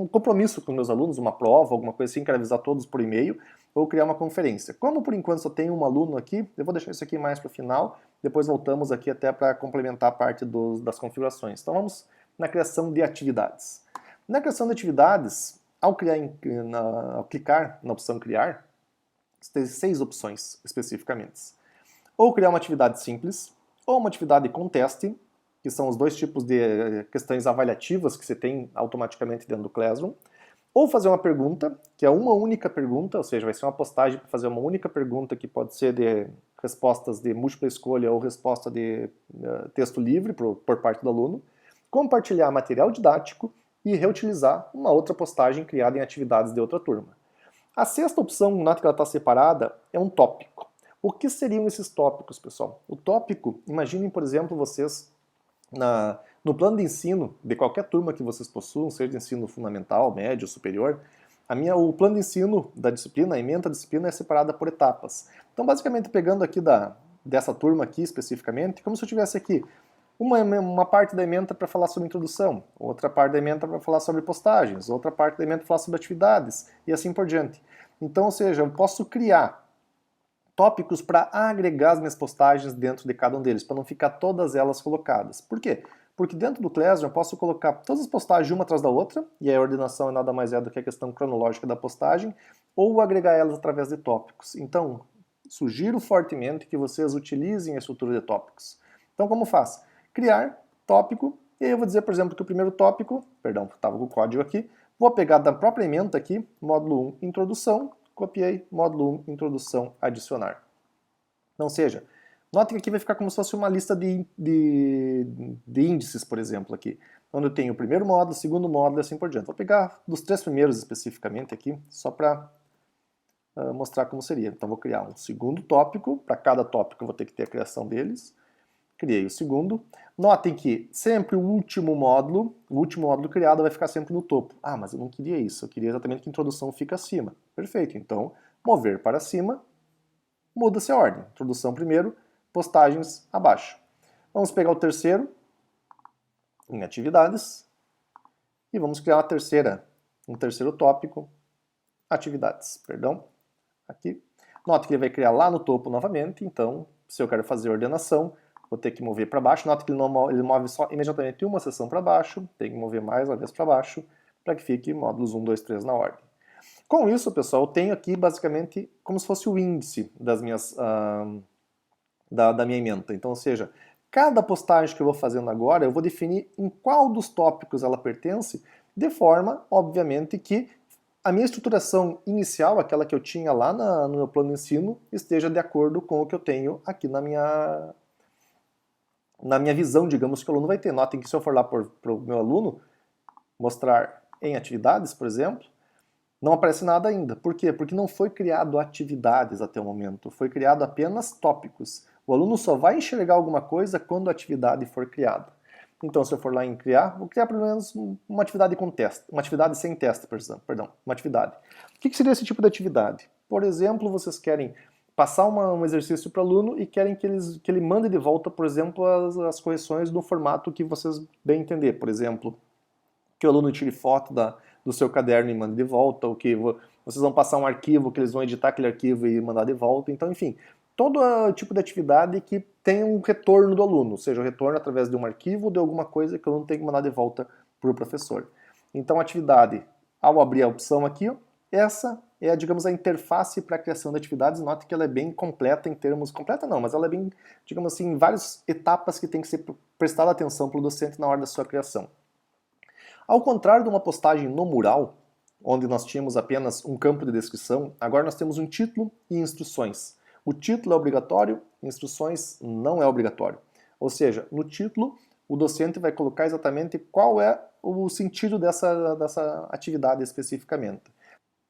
compromisso com meus alunos, uma prova, alguma coisa assim, quero avisar todos por e-mail, ou criar uma conferência. Como por enquanto só tem um aluno aqui, eu vou deixar isso aqui mais para o final, depois voltamos aqui até para complementar a parte das configurações. Então vamos na criação de atividades. Na criação de atividades, ao clicar na opção criar, Você tem 6 opções especificamente. Ou criar uma atividade simples, ou uma atividade com teste, que são os dois tipos de questões avaliativas que você tem automaticamente dentro do Classroom, ou fazer uma pergunta, que é uma única pergunta, ou seja, vai ser uma postagem para fazer uma única pergunta que pode ser de respostas de múltipla escolha ou resposta de texto livre por parte do aluno, compartilhar material didático e reutilizar uma outra postagem criada em atividades de outra turma. A sexta opção, nota que ela está separada, é um tópico. O que seriam esses tópicos, pessoal? O tópico, imaginem, por exemplo, vocês no plano de ensino de qualquer turma que vocês possuam, seja de ensino fundamental, médio, superior, o plano de ensino da disciplina, a ementa da disciplina é separada por etapas. Então, basicamente, pegando aqui dessa turma aqui especificamente, como se eu tivesse aqui uma parte da ementa para falar sobre introdução, outra parte da ementa para falar sobre postagens, outra parte da ementa para falar sobre atividades, e assim por diante. Então, ou seja, eu posso criar tópicos para agregar as minhas postagens dentro de cada um deles, para não ficar todas elas colocadas. Por quê? Porque dentro do Classroom eu posso colocar todas as postagens uma atrás da outra, e a ordenação é nada mais do que a questão cronológica da postagem, ou agregar elas através de tópicos. Então, sugiro fortemente que vocês utilizem a estrutura de tópicos. Então, como faz? Criar tópico, e aí eu vou dizer, por exemplo, que o primeiro tópico, perdão, estava com o código aqui, vou pegar da própria ementa aqui, módulo 1, introdução, copiei, módulo 1, introdução, adicionar. Então, seja, note que aqui vai ficar como se fosse uma lista de índices, por exemplo, aqui. Onde eu tenho o primeiro módulo, o segundo módulo e assim por diante. Vou pegar dos 3 primeiros especificamente aqui, só para mostrar como seria. Então, vou criar um segundo tópico, para cada tópico eu vou ter que ter a criação deles. Criei o segundo. Notem que sempre o último módulo criado vai ficar sempre no topo. Ah, mas eu não queria isso, eu queria exatamente que a introdução fique acima. Perfeito, então, mover para cima, muda-se a ordem. Introdução primeiro, postagens abaixo. Vamos pegar o terceiro, em atividades, e vamos criar um terceiro tópico, atividades, perdão, aqui. Nota que ele vai criar lá no topo novamente, então, se eu quero fazer ordenação, vou ter que mover para baixo. Nota que ele move só imediatamente uma seção para baixo, tem que mover mais uma vez para baixo, para que fique módulos 1, 2, 3 na ordem. Com isso, pessoal, eu tenho aqui basicamente como se fosse o índice das minhas, da minha ementa. Então, ou seja, cada postagem que eu vou fazendo agora, eu vou definir em qual dos tópicos ela pertence, de forma, obviamente, que a minha estruturação inicial, aquela que eu tinha lá no meu plano de ensino, esteja de acordo com o que eu tenho aqui na minha visão, digamos, que o aluno vai ter. Notem que se eu for lá para o meu aluno, mostrar em atividades, por exemplo, não aparece nada ainda. Por quê? Porque não foi criado atividades até o momento, foi criado apenas tópicos. O aluno só vai enxergar alguma coisa quando a atividade for criada. Então, se eu for lá em criar, vou criar pelo menos uma atividade com teste, uma atividade sem teste, perdão, uma atividade. O que seria esse tipo de atividade? Por exemplo, vocês querem passar um exercício para o aluno e querem que ele mande de volta, por exemplo, as correções no formato que vocês bem entender. Por exemplo, que o aluno tire foto do seu caderno e mande de volta, ou que vocês vão passar um arquivo, que eles vão editar aquele arquivo e mandar de volta. Então, enfim, todo tipo de atividade que tem um retorno do aluno, seja o retorno através de um arquivo ou de alguma coisa que o aluno tem que mandar de volta para o professor. Então, a atividade, ao abrir a opção aqui, essa é, digamos, a interface para a criação de atividades. Note que ela é bem completa em termos... Completa não, mas ela é bem, digamos assim, em várias etapas que tem que ser prestada atenção pelo docente na hora da sua criação. Ao contrário de uma postagem no mural, onde nós tínhamos apenas um campo de descrição, agora nós temos um título e instruções. O título é obrigatório, instruções não é obrigatório. Ou seja, no título, o docente vai colocar exatamente qual é o sentido dessa atividade especificamente.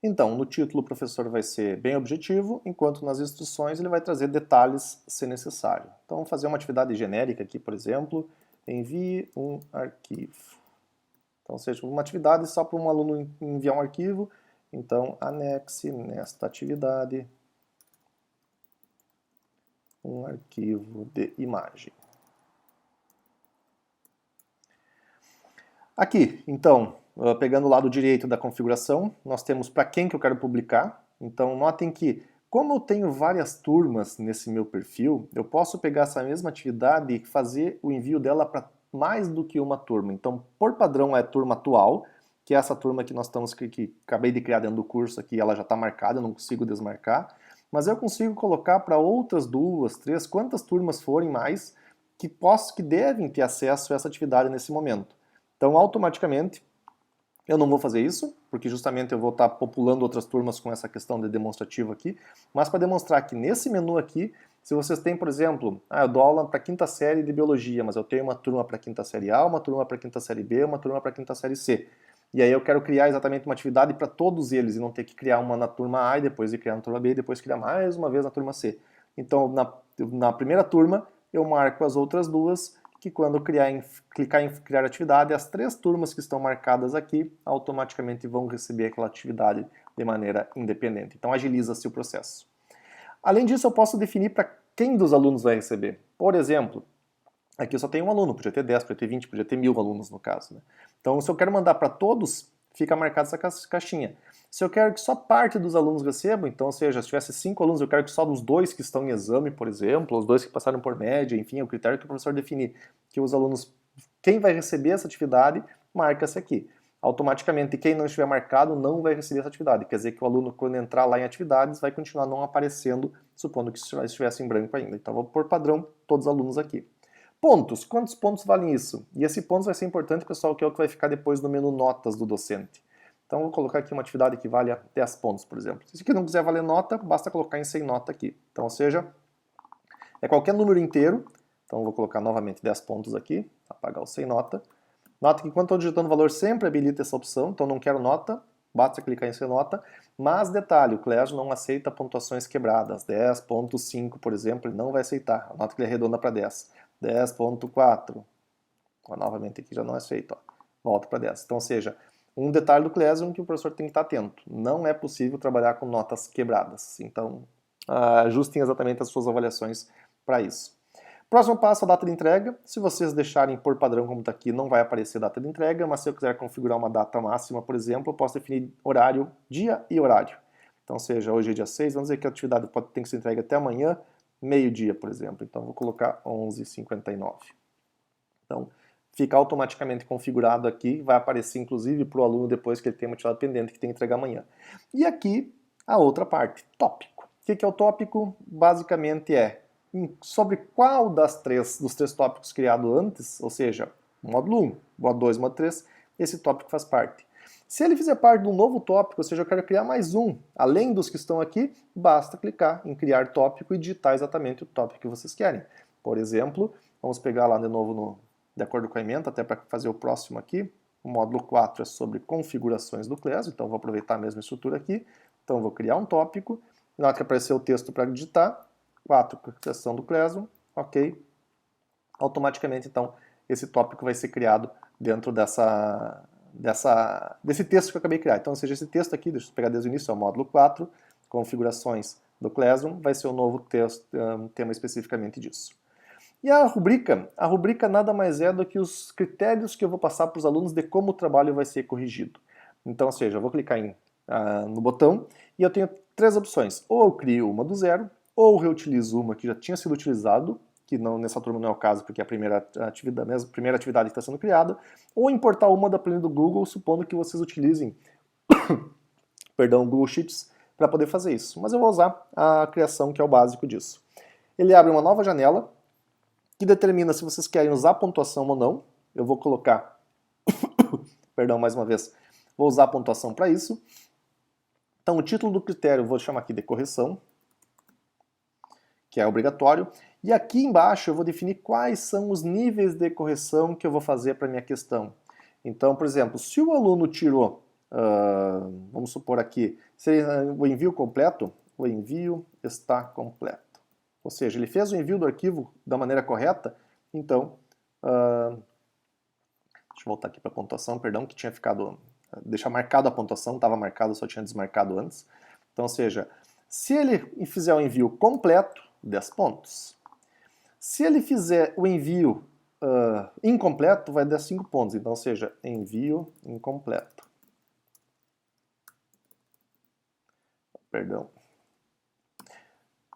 Então, no título o professor vai ser bem objetivo, enquanto nas instruções ele vai trazer detalhes se necessário. Então, vamos fazer uma atividade genérica aqui, por exemplo, envie um arquivo. Então, ou seja, uma atividade só para um aluno enviar um arquivo, então anexe nesta atividade um arquivo de imagem. Aqui, então, pegando o lado direito da configuração, nós temos para quem que eu quero publicar. Então, notem que, como eu tenho várias turmas nesse meu perfil, eu posso pegar essa mesma atividade e fazer o envio dela para mais do que uma turma. Então, por padrão, é a turma atual, que é essa turma que nós estamos, que acabei de criar dentro do curso aqui, ela já está marcada, eu não consigo desmarcar. mas eu consigo colocar para outras 2, 3, quantas turmas forem mais, que devem ter acesso a essa atividade nesse momento. Então, automaticamente, eu não vou fazer isso, porque justamente eu vou estar populando outras turmas com essa questão de demonstrativo aqui, mas para demonstrar que nesse menu aqui, se vocês têm, por exemplo, eu dou aula para a quinta série de biologia, mas eu tenho uma turma para a quinta série A, uma turma para a quinta série B, uma turma para a quinta série C. E aí eu quero criar exatamente uma atividade para todos eles, e não ter que criar uma na turma A, e depois criar na turma B, e depois criar mais uma vez na turma C. Então, na primeira turma, eu marco as outras duas, que quando clicar em criar atividade, as 3 turmas que estão marcadas aqui automaticamente vão receber aquela atividade de maneira independente. Então agiliza-se o processo. Além disso, eu posso definir para quem dos alunos vai receber. Por exemplo, aqui eu só tenho um aluno, podia ter 10, podia ter 20, podia ter 1000 alunos no caso, né? Então, se eu quero mandar para todos, fica marcada essa caixinha. Se eu quero que só parte dos alunos recebam, então, ou seja, se tivesse 5 alunos, eu quero que só dos 2 que estão em exame, por exemplo, os 2 que passaram por média, enfim, é o critério que o professor definir, que os alunos, quem vai receber essa atividade, marca-se aqui. Automaticamente, quem não estiver marcado não vai receber essa atividade. Quer dizer que o aluno, quando entrar lá em atividades, vai continuar não aparecendo, supondo que estivesse em branco ainda. Então, vou pôr padrão todos os alunos aqui. Pontos. Quantos pontos valem isso? E esse pontos vai ser importante, pessoal, que é o que vai ficar depois no menu notas do docente. Então, vou colocar aqui uma atividade que vale 10 pontos, por exemplo. Se isso aqui não quiser valer nota, basta colocar em sem nota aqui. Então, ou seja, é qualquer número inteiro. Então, vou colocar novamente 10 pontos aqui, apagar o sem nota. Nota que quando estou digitando o valor, sempre habilita essa opção. Então, não quero nota, basta clicar em sem nota. Mas, detalhe, o Classroom não aceita pontuações quebradas. 10.5, por exemplo, ele não vai aceitar. A nota que ele arredonda para 10. 10.4. Novamente aqui já não é aceito. Volta para 10. Então, ou seja, um detalhe do Classroom que o professor tem que estar atento. Não é possível trabalhar com notas quebradas. Então, ajustem exatamente as suas avaliações para isso. Próximo passo, a data de entrega. Se vocês deixarem por padrão como está aqui, não vai aparecer data de entrega, mas se eu quiser configurar uma data máxima, por exemplo, eu posso definir horário, dia e horário. Então, seja hoje é dia 6, vamos dizer que a atividade tem que ser entregue até amanhã, meio-dia, por exemplo. Então, vou colocar 11h59. Então, fica automaticamente configurado aqui, vai aparecer inclusive para o aluno depois que ele tem uma atividade pendente que tem que entregar amanhã. E aqui, a outra parte, tópico. O que é o tópico? Basicamente é sobre qual dos 3 tópicos criados antes, ou seja, módulo 1, módulo 2, módulo 3, esse tópico faz parte. Se ele fizer parte de um novo tópico, ou seja, eu quero criar mais um, além dos que estão aqui, basta clicar em criar tópico e digitar exatamente o tópico que vocês querem. Por exemplo, vamos pegar lá de novo de acordo com a ementa, até para fazer o próximo aqui. O módulo 4 é sobre configurações do Classroom, então vou aproveitar a mesma estrutura aqui. Então vou criar um tópico, na hora que aparecer o texto para digitar, 4, seção do Classroom, ok. Automaticamente, então, esse tópico vai ser criado dentro desse texto que eu acabei de criar. Então, ou seja, esse texto aqui, deixa eu pegar desde o início, é o módulo 4, configurações do Classroom, vai ser o novo texto, tema especificamente disso. E a rubrica nada mais é do que os critérios que eu vou passar para os alunos de como o trabalho vai ser corrigido. Então, ou seja, eu vou clicar no botão e eu tenho 3 opções. Ou eu crio uma do zero, ou eu reutilizo uma que já tinha sido utilizado, que não, nessa turma não é o caso, porque é a primeira atividade que está sendo criada, ou importar uma da planilha do Google, supondo que vocês utilizem perdão, Google Sheets para poder fazer isso. Mas eu vou usar a criação, que é o básico disso. Ele abre uma nova janela, que determina se vocês querem usar pontuação ou não. Eu vou colocar, perdão, mais uma vez, vou usar a pontuação para isso. Então, o título do critério eu vou chamar aqui de correção, que é obrigatório. E aqui embaixo eu vou definir quais são os níveis de correção que eu vou fazer para a minha questão. Então, por exemplo, se o aluno tirou, vamos supor aqui, o envio completo, o envio está completo. Ou seja, ele fez o envio do arquivo da maneira correta, então, deixa eu voltar aqui para a pontuação, perdão, que tinha ficado, deixar marcado a pontuação, estava marcado, só tinha desmarcado antes. Então, ou seja, se ele fizer o envio completo, 10 pontos. Se ele fizer o envio incompleto, vai dar 5 pontos. Então, ou seja, envio incompleto. Perdão.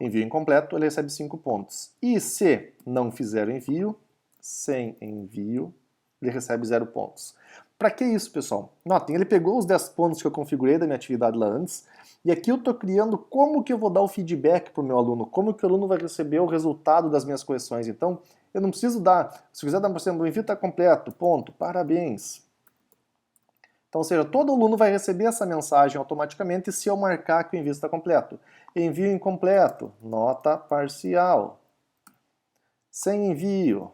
Envio incompleto, ele recebe 5 pontos. E se não fizer o envio, sem envio, ele recebe 0 pontos. Para que isso, pessoal? Notem, ele pegou os 10 pontos que eu configurei da minha atividade lá antes, e aqui eu estou criando como que eu vou dar o feedback para o meu aluno, como que o aluno vai receber o resultado das minhas correções. Então, eu não preciso dar, se eu quiser dar, por exemplo, o envio está completo, ponto, parabéns. Então, ou seja, todo aluno vai receber essa mensagem automaticamente se eu marcar que o envio está completo. Envio incompleto, nota parcial. Sem envio,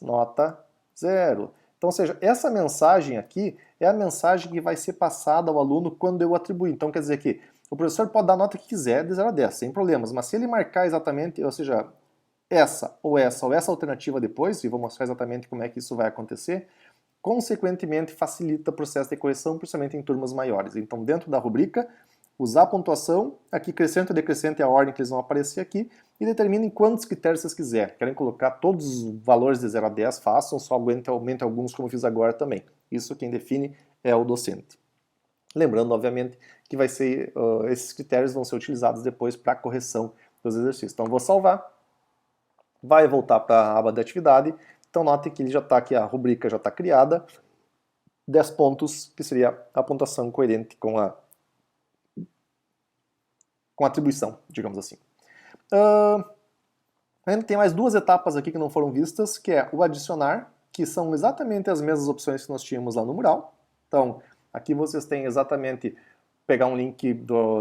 nota 0. Então, ou seja, essa mensagem aqui é a mensagem que vai ser passada ao aluno quando eu atribuir. Então, quer dizer que o professor pode dar a nota que quiser de 0 a 10, sem problemas, mas se ele marcar exatamente, ou seja, essa ou essa alternativa depois, e vou mostrar exatamente como é que isso vai acontecer, consequentemente facilita o processo de correção, principalmente em turmas maiores. Então, dentro da rubrica, usar a pontuação, aqui crescente ou decrescente é a ordem que eles vão aparecer aqui, e determinem quantos critérios vocês quiserem. Querem colocar todos os valores de 0 a 10, façam, só aumente alguns como eu fiz agora também. Isso quem define é o docente. Lembrando, obviamente, que vai ser, esses critérios vão ser utilizados depois para a correção dos exercícios. Então, vou salvar, vai voltar para a aba de atividade. Então, notem que ele já está aqui, a rubrica já está criada, 10 pontos, que seria a pontuação coerente com a atribuição, digamos assim. Ainda tem mais duas etapas aqui que não foram vistas, que é o adicionar, que são exatamente as mesmas opções que nós tínhamos lá no mural. Então, aqui vocês têm exatamente pegar um link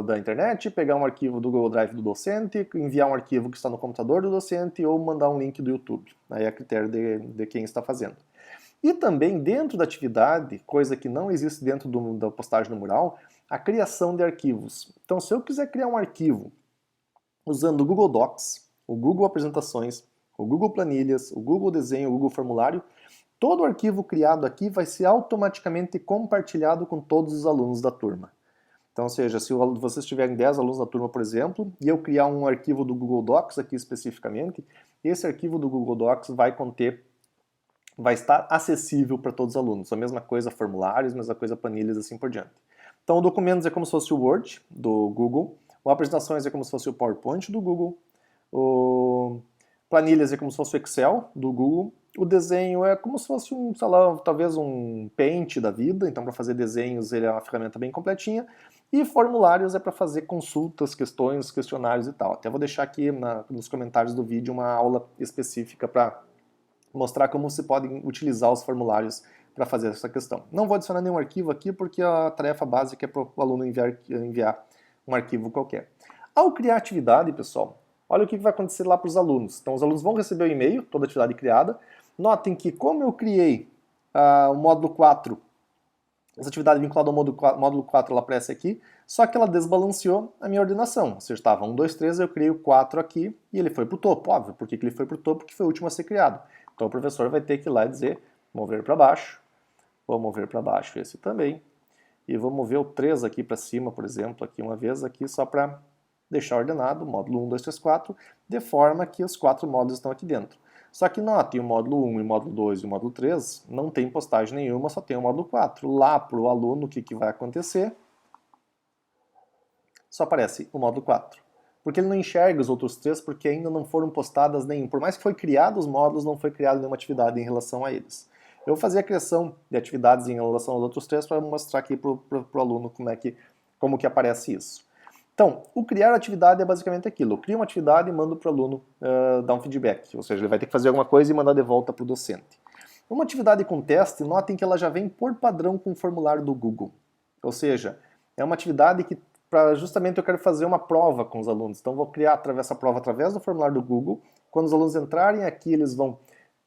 da internet, pegar um arquivo do Google Drive do docente, enviar um arquivo que está no computador do docente ou mandar um link do YouTube. Aí é a critério de quem está fazendo. E também dentro da atividade, coisa que não existe dentro da postagem no mural, a criação de arquivos. Então, se eu quiser criar um arquivo usando o Google Docs, o Google Apresentações, o Google Planilhas, o Google Desenho, o Google Formulário, todo o arquivo criado aqui vai ser automaticamente compartilhado com todos os alunos da turma. Então, ou seja, se vocês tiverem 10 alunos na turma, por exemplo, e eu criar um arquivo do Google Docs aqui especificamente, esse arquivo do Google Docs vai estar acessível para todos os alunos. A mesma coisa formulários, a mesma coisa planilhas, assim por diante. Então, o Documentos é como se fosse o Word do Google, o Apresentações é como se fosse o PowerPoint do Google, o Planilhas é como se fosse o Excel do Google, o Desenho é como se fosse sei lá, talvez um Paint da vida, então para fazer desenhos ele é uma ferramenta bem completinha, e Formulários é para fazer consultas, questões, questionários e tal. Até vou deixar aqui nos comentários do vídeo uma aula específica para mostrar como se podem utilizar os formulários para fazer essa questão. Não vou adicionar nenhum arquivo aqui porque a tarefa básica é para o aluno enviar um arquivo qualquer. Ao criar atividade, pessoal, olha o que vai acontecer lá para os alunos. Então, os alunos vão receber o e-mail, toda a atividade criada. Notem que como eu criei o módulo 4, essa atividade vinculada ao módulo 4, ela aparece aqui, só que ela desbalanceou a minha ordenação. Ou seja, estava 1, 2, 3, eu criei o 4 aqui e ele foi para o topo. Óbvio, por que ele foi para o topo? Porque foi o último a ser criado. Então, o professor vai ter que ir lá e dizer, mover para baixo, vou mover para baixo esse também, e vou mover o 3 aqui para cima, por exemplo, aqui uma vez, aqui só para deixar ordenado, módulo 1, 2, 3, 4, de forma que os 4 módulos estão aqui dentro. Só que notem, o módulo 1, o módulo 2 e o módulo 3 não tem postagem nenhuma, só tem o módulo 4. Lá para o aluno, o que vai acontecer? Só aparece o módulo 4. Porque ele não enxerga os outros 3, porque ainda não foram postadas nenhum. Por mais que foi criado os módulos, não foi criada nenhuma atividade em relação a eles. Eu vou fazer a criação de atividades em relação aos outros 3 para mostrar aqui para o aluno como que aparece isso. Então, o criar atividade é basicamente aquilo. Eu crio uma atividade e mando para o aluno dar um feedback. Ou seja, ele vai ter que fazer alguma coisa e mandar de volta para o docente. Uma atividade com teste, notem que ela já vem por padrão com o formulário do Google. Ou seja, é uma atividade que justamente eu quero fazer uma prova com os alunos. Então, vou criar essa prova através do formulário do Google. Quando os alunos entrarem aqui, eles vão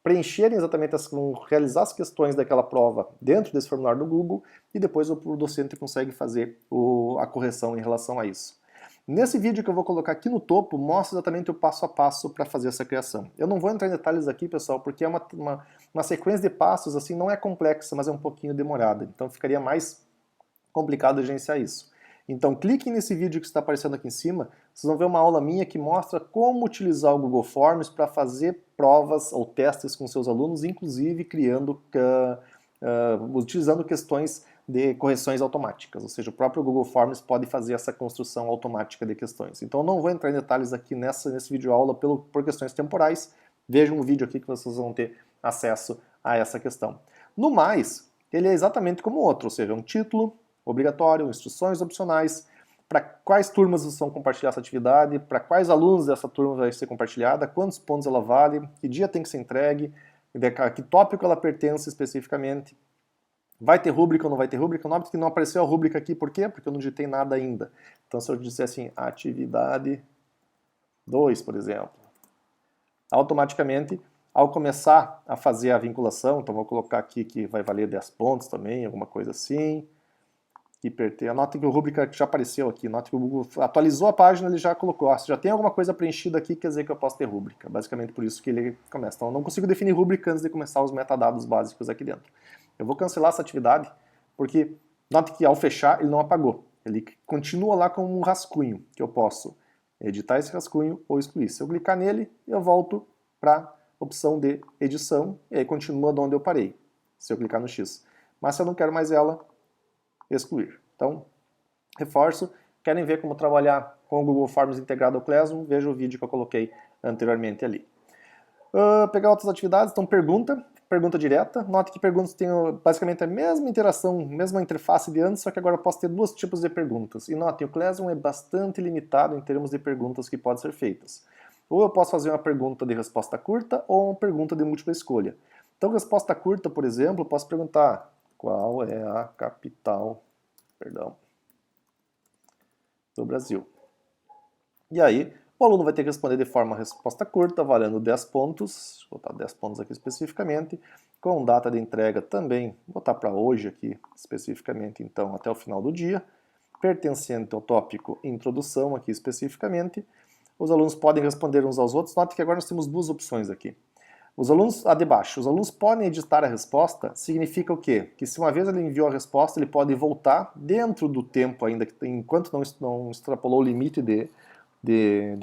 preencherem exatamente, vão realizar as questões daquela prova dentro desse formulário do Google e depois o docente consegue fazer a correção em relação a isso. Nesse vídeo que eu vou colocar aqui no topo, mostra exatamente o passo a passo para fazer essa criação. Eu não vou entrar em detalhes aqui, pessoal, porque é uma sequência de passos, assim, não é complexa, mas é um pouquinho demorada. Então ficaria mais complicado gerenciar isso. Então cliquem nesse vídeo que está aparecendo aqui em cima, vocês vão ver uma aula minha que mostra como utilizar o Google Forms para fazer provas ou testes com seus alunos, inclusive utilizando questões de correções automáticas, ou seja, o próprio Google Forms pode fazer essa construção automática de questões. Então eu não vou entrar em detalhes aqui nesse vídeo aula por questões temporais, vejam um vídeo aqui que vocês vão ter acesso a essa questão. No mais, ele é exatamente como o outro, ou seja, um título obrigatório, instruções opcionais, para quais turmas vão compartilhar essa atividade, para quais alunos dessa turma vai ser compartilhada, quantos pontos ela vale, que dia tem que ser entregue, que tópico ela pertence especificamente, vai ter rúbrica ou não vai ter rúbrica. Note que não apareceu a rúbrica aqui, por quê? Porque eu não digitei nada ainda. Então se eu disser assim, atividade 2, por exemplo, automaticamente, ao começar a fazer a vinculação, então vou colocar aqui que vai valer 10 pontos também, alguma coisa assim, que pertence. Note que a rúbrica já apareceu aqui, note que o Google atualizou a página, ele já colocou, se já tem alguma coisa preenchida aqui, quer dizer que eu posso ter rúbrica. Basicamente por isso que ele começa. Então eu não consigo definir rúbrica antes de começar os metadados básicos aqui dentro. Eu vou cancelar essa atividade, porque note que ao fechar ele não apagou. Ele continua lá como um rascunho, que eu posso editar esse rascunho ou excluir. Se eu clicar nele, eu volto para a opção de edição, e aí continua de onde eu parei, se eu clicar no X. Mas se eu não quero mais ela, excluir. Então, reforço, querem ver como trabalhar com o Google Forms integrado ao Classroom, veja o vídeo que eu coloquei anteriormente ali. Pegar outras atividades, então pergunta direta. Note que perguntas têm basicamente a mesma interação, mesma interface de antes, só que agora eu posso ter dois tipos de perguntas. E note, o Classroom é bastante limitado em termos de perguntas que podem ser feitas. Ou eu posso fazer uma pergunta de resposta curta ou uma pergunta de múltipla escolha. Então, resposta curta, por exemplo, eu posso perguntar qual é a capital, do Brasil. E aí, o aluno vai ter que responder de forma resposta curta, valendo 10 pontos, vou botar 10 pontos aqui especificamente, com data de entrega também, vou botar para hoje aqui especificamente, então, até o final do dia, pertencente ao tópico introdução aqui especificamente. Os alunos podem responder uns aos outros, note que agora nós temos duas opções aqui. Os alunos, de baixo, os alunos podem editar a resposta, significa o quê? Que se uma vez ele enviou a resposta, ele pode voltar dentro do tempo ainda, enquanto não extrapolou o limite de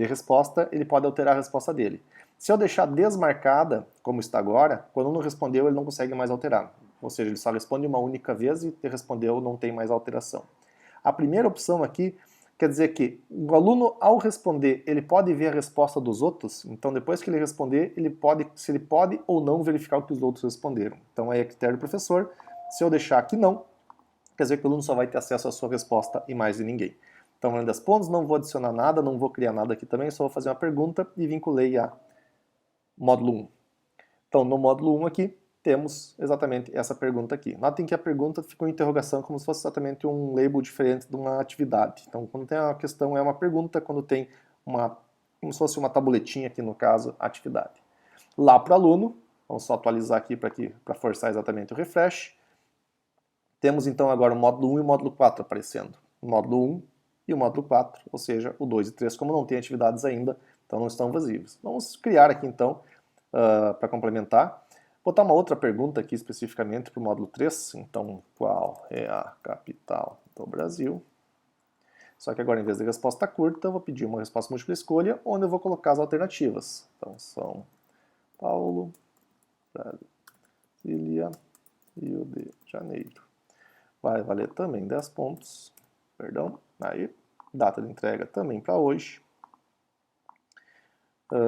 resposta, ele pode alterar a resposta dele. Se eu deixar desmarcada, como está agora, quando não respondeu, ele não consegue mais alterar. Ou seja, ele só responde uma única vez e respondeu, não tem mais alteração. A primeira opção aqui quer dizer que o aluno, ao responder, ele pode ver a resposta dos outros, então depois que ele responder, se ele pode ou não verificar o que os outros responderam. Então é critério do professor, se eu deixar que não, quer dizer que o aluno só vai ter acesso à sua resposta e mais de ninguém. Então, valendo 10 pontos, não vou adicionar nada, não vou criar nada aqui também, só vou fazer uma pergunta e vinculei a módulo 1. Então, no módulo 1 aqui, temos exatamente essa pergunta aqui. Notem que a pergunta ficou em interrogação como se fosse exatamente um label diferente de uma atividade. Então, quando tem uma questão é uma pergunta, quando tem como se fosse uma tabuletinha aqui no caso, atividade. Lá para o aluno, vamos só atualizar aqui para forçar exatamente o refresh. Temos então agora o módulo 1 e o módulo 4 aparecendo. O módulo 1 e o módulo 4, ou seja, o 2 e 3, como não tem atividades ainda, então não estão vazios. Vamos criar aqui então, para complementar, botar uma outra pergunta aqui especificamente para o módulo 3, então qual é a capital do Brasil? Só que agora em vez de resposta curta, eu vou pedir uma resposta múltipla escolha, onde eu vou colocar as alternativas. Então São Paulo, Brasília, Rio de Janeiro. Vai valer também 10 pontos, aí, data de entrega também para hoje.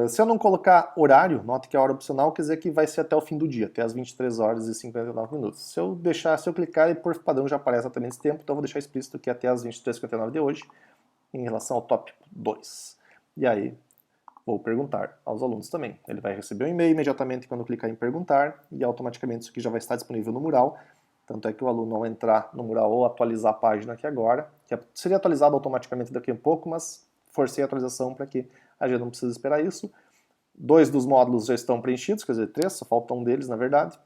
Se eu não colocar horário, note que a hora opcional quer dizer que vai ser até o fim do dia, até as 23 horas e 59 minutos. Se eu clicar, ele por padrão já aparece exatamente esse tempo, então eu vou deixar explícito que é até as 23h59 de hoje, em relação ao tópico 2. E aí, vou perguntar aos alunos também. Ele vai receber um e-mail imediatamente quando clicar em perguntar, e automaticamente isso aqui já vai estar disponível no mural. Tanto é que o aluno, ao entrar no mural ou atualizar a página aqui agora, que seria atualizado automaticamente daqui a pouco, mas forcei a atualização para que a gente não precise esperar isso. 2 dos módulos já estão preenchidos, quer dizer, 3, só falta um deles, na verdade.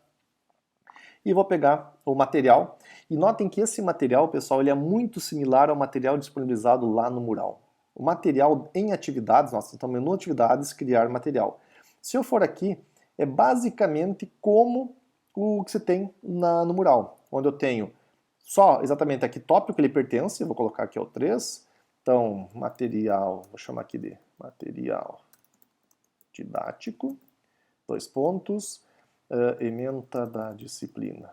E vou pegar o material. E notem que esse material, pessoal, ele é muito similar ao material disponibilizado lá no mural. O material em atividades, nós estamos no menu atividades, criar material. Se eu for aqui, é basicamente como o que você tem no mural, onde eu tenho só exatamente a que tópico ele pertence, eu vou colocar aqui o 3, então material, vou chamar aqui de material didático, 2 pontos, ementa da disciplina.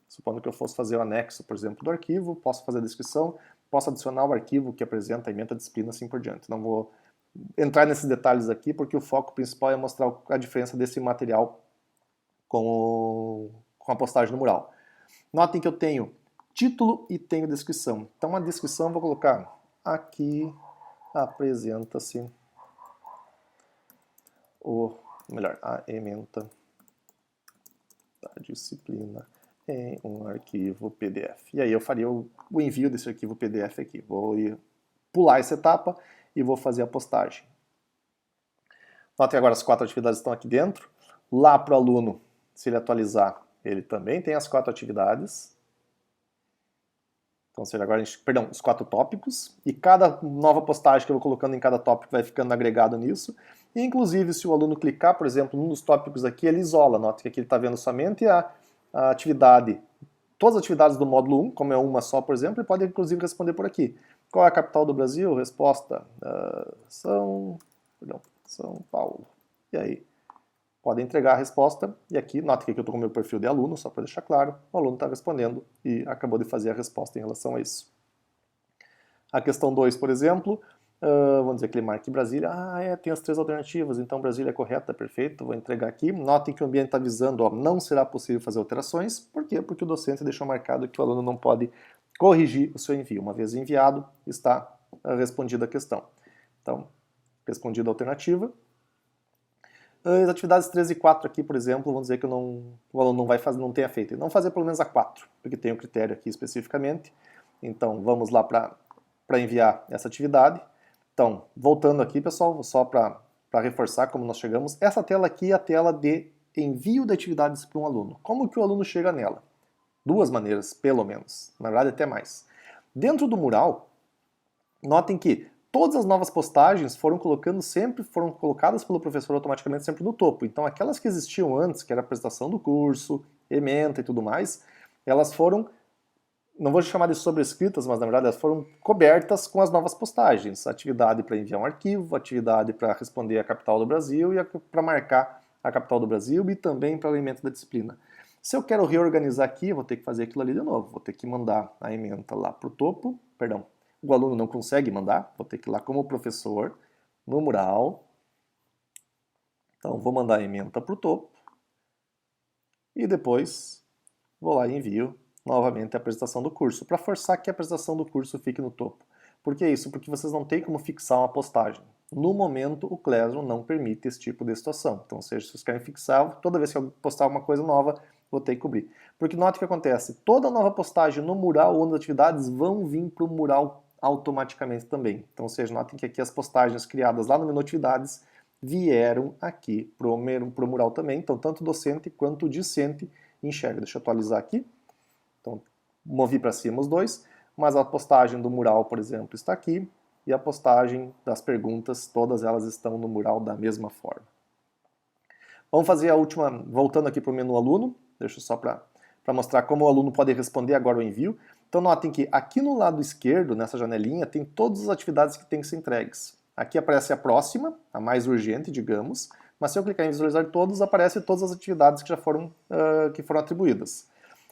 Supondo que eu fosse fazer o anexo, por exemplo, do arquivo, posso fazer a descrição, posso adicionar o arquivo que apresenta a ementa da disciplina, assim por diante. Não vou entrar nesses detalhes aqui, porque o foco principal é mostrar a diferença desse material com a postagem no mural. Notem que eu tenho título e tenho descrição. Então a descrição eu vou colocar aqui, apresenta-se a ementa da disciplina em um arquivo PDF. E aí eu faria o envio desse arquivo PDF aqui. Vou pular essa etapa e vou fazer a postagem. Notem agora as 4 atividades estão aqui dentro. Lá para o aluno, se ele atualizar, ele também tem as 4 atividades. Então, seja, agora os 4 tópicos. E cada nova postagem que eu vou colocando em cada tópico vai ficando agregado nisso. E, inclusive, se o aluno clicar, por exemplo, num dos tópicos aqui, ele isola. Note que aqui ele está vendo somente a atividade, todas as atividades do módulo 1, como é uma só, por exemplo, ele pode, inclusive, responder por aqui. Qual é a capital do Brasil? Resposta, São Paulo. E aí, pode entregar a resposta, e aqui, nota que aqui eu estou com o meu perfil de aluno, só para deixar claro, o aluno está respondendo e acabou de fazer a resposta em relação a isso. A questão 2, por exemplo, vamos dizer que ele marque Brasília, tem as 3 alternativas, então Brasília é correta, perfeito, vou entregar aqui. Notem que o ambiente está avisando, não será possível fazer alterações, por quê? Porque o docente deixou marcado que o aluno não pode corrigir o seu envio. Uma vez enviado, está respondida a questão. Então, respondida a alternativa. As atividades 3 e 4 aqui, por exemplo, vamos dizer que o aluno não tenha feito. Não fazer pelo menos a 4, porque tem um critério aqui especificamente. Então, vamos lá para enviar essa atividade. Então, voltando aqui, pessoal, só para reforçar como nós chegamos. Essa tela aqui é a tela de envio de atividades para um aluno. Como que o aluno chega nela? 2 maneiras, pelo menos. Na verdade, até mais. Dentro do mural, notem que todas as novas postagens foram colocadas pelo professor automaticamente sempre no topo. Então aquelas que existiam antes, que era a apresentação do curso, ementa e tudo mais, elas foram, não vou chamar de sobrescritas, mas na verdade elas foram cobertas com as novas postagens. Atividade para enviar um arquivo, atividade para responder a capital do Brasil e para marcar a capital do Brasil e também para o ementa da disciplina. Se eu quero reorganizar aqui, eu vou ter que fazer aquilo ali de novo. Vou ter que mandar a ementa lá para o topo, o aluno não consegue mandar, vou ter que ir lá como professor, no mural. Então, vou mandar a ementa para o topo. E depois, vou lá e envio novamente a apresentação do curso, para forçar que a apresentação do curso fique no topo. Por que isso? Porque vocês não têm como fixar uma postagem. No momento, o Classroom não permite esse tipo de situação. Então, ou seja, se vocês querem fixar, toda vez que eu postar uma coisa nova, vou ter que cobrir. Porque note o que acontece, toda nova postagem no mural ou nas atividades vão vir para o mural automaticamente também. Então, ou seja, notem que aqui as postagens criadas lá no menu atividades vieram aqui para o mural também. Então, tanto o docente quanto o discente enxerga. Deixa eu atualizar aqui. Então, movi para cima os dois, mas a postagem do mural, por exemplo, está aqui, e a postagem das perguntas, todas elas estão no mural da mesma forma. Vamos fazer a última, voltando aqui para o menu aluno, deixa só para mostrar como o aluno pode responder agora o envio. Então notem que aqui no lado esquerdo, nessa janelinha, tem todas as atividades que têm que ser entregues. Aqui aparece a próxima, a mais urgente, digamos, mas se eu clicar em visualizar todos, aparece todas as atividades que já foram atribuídas.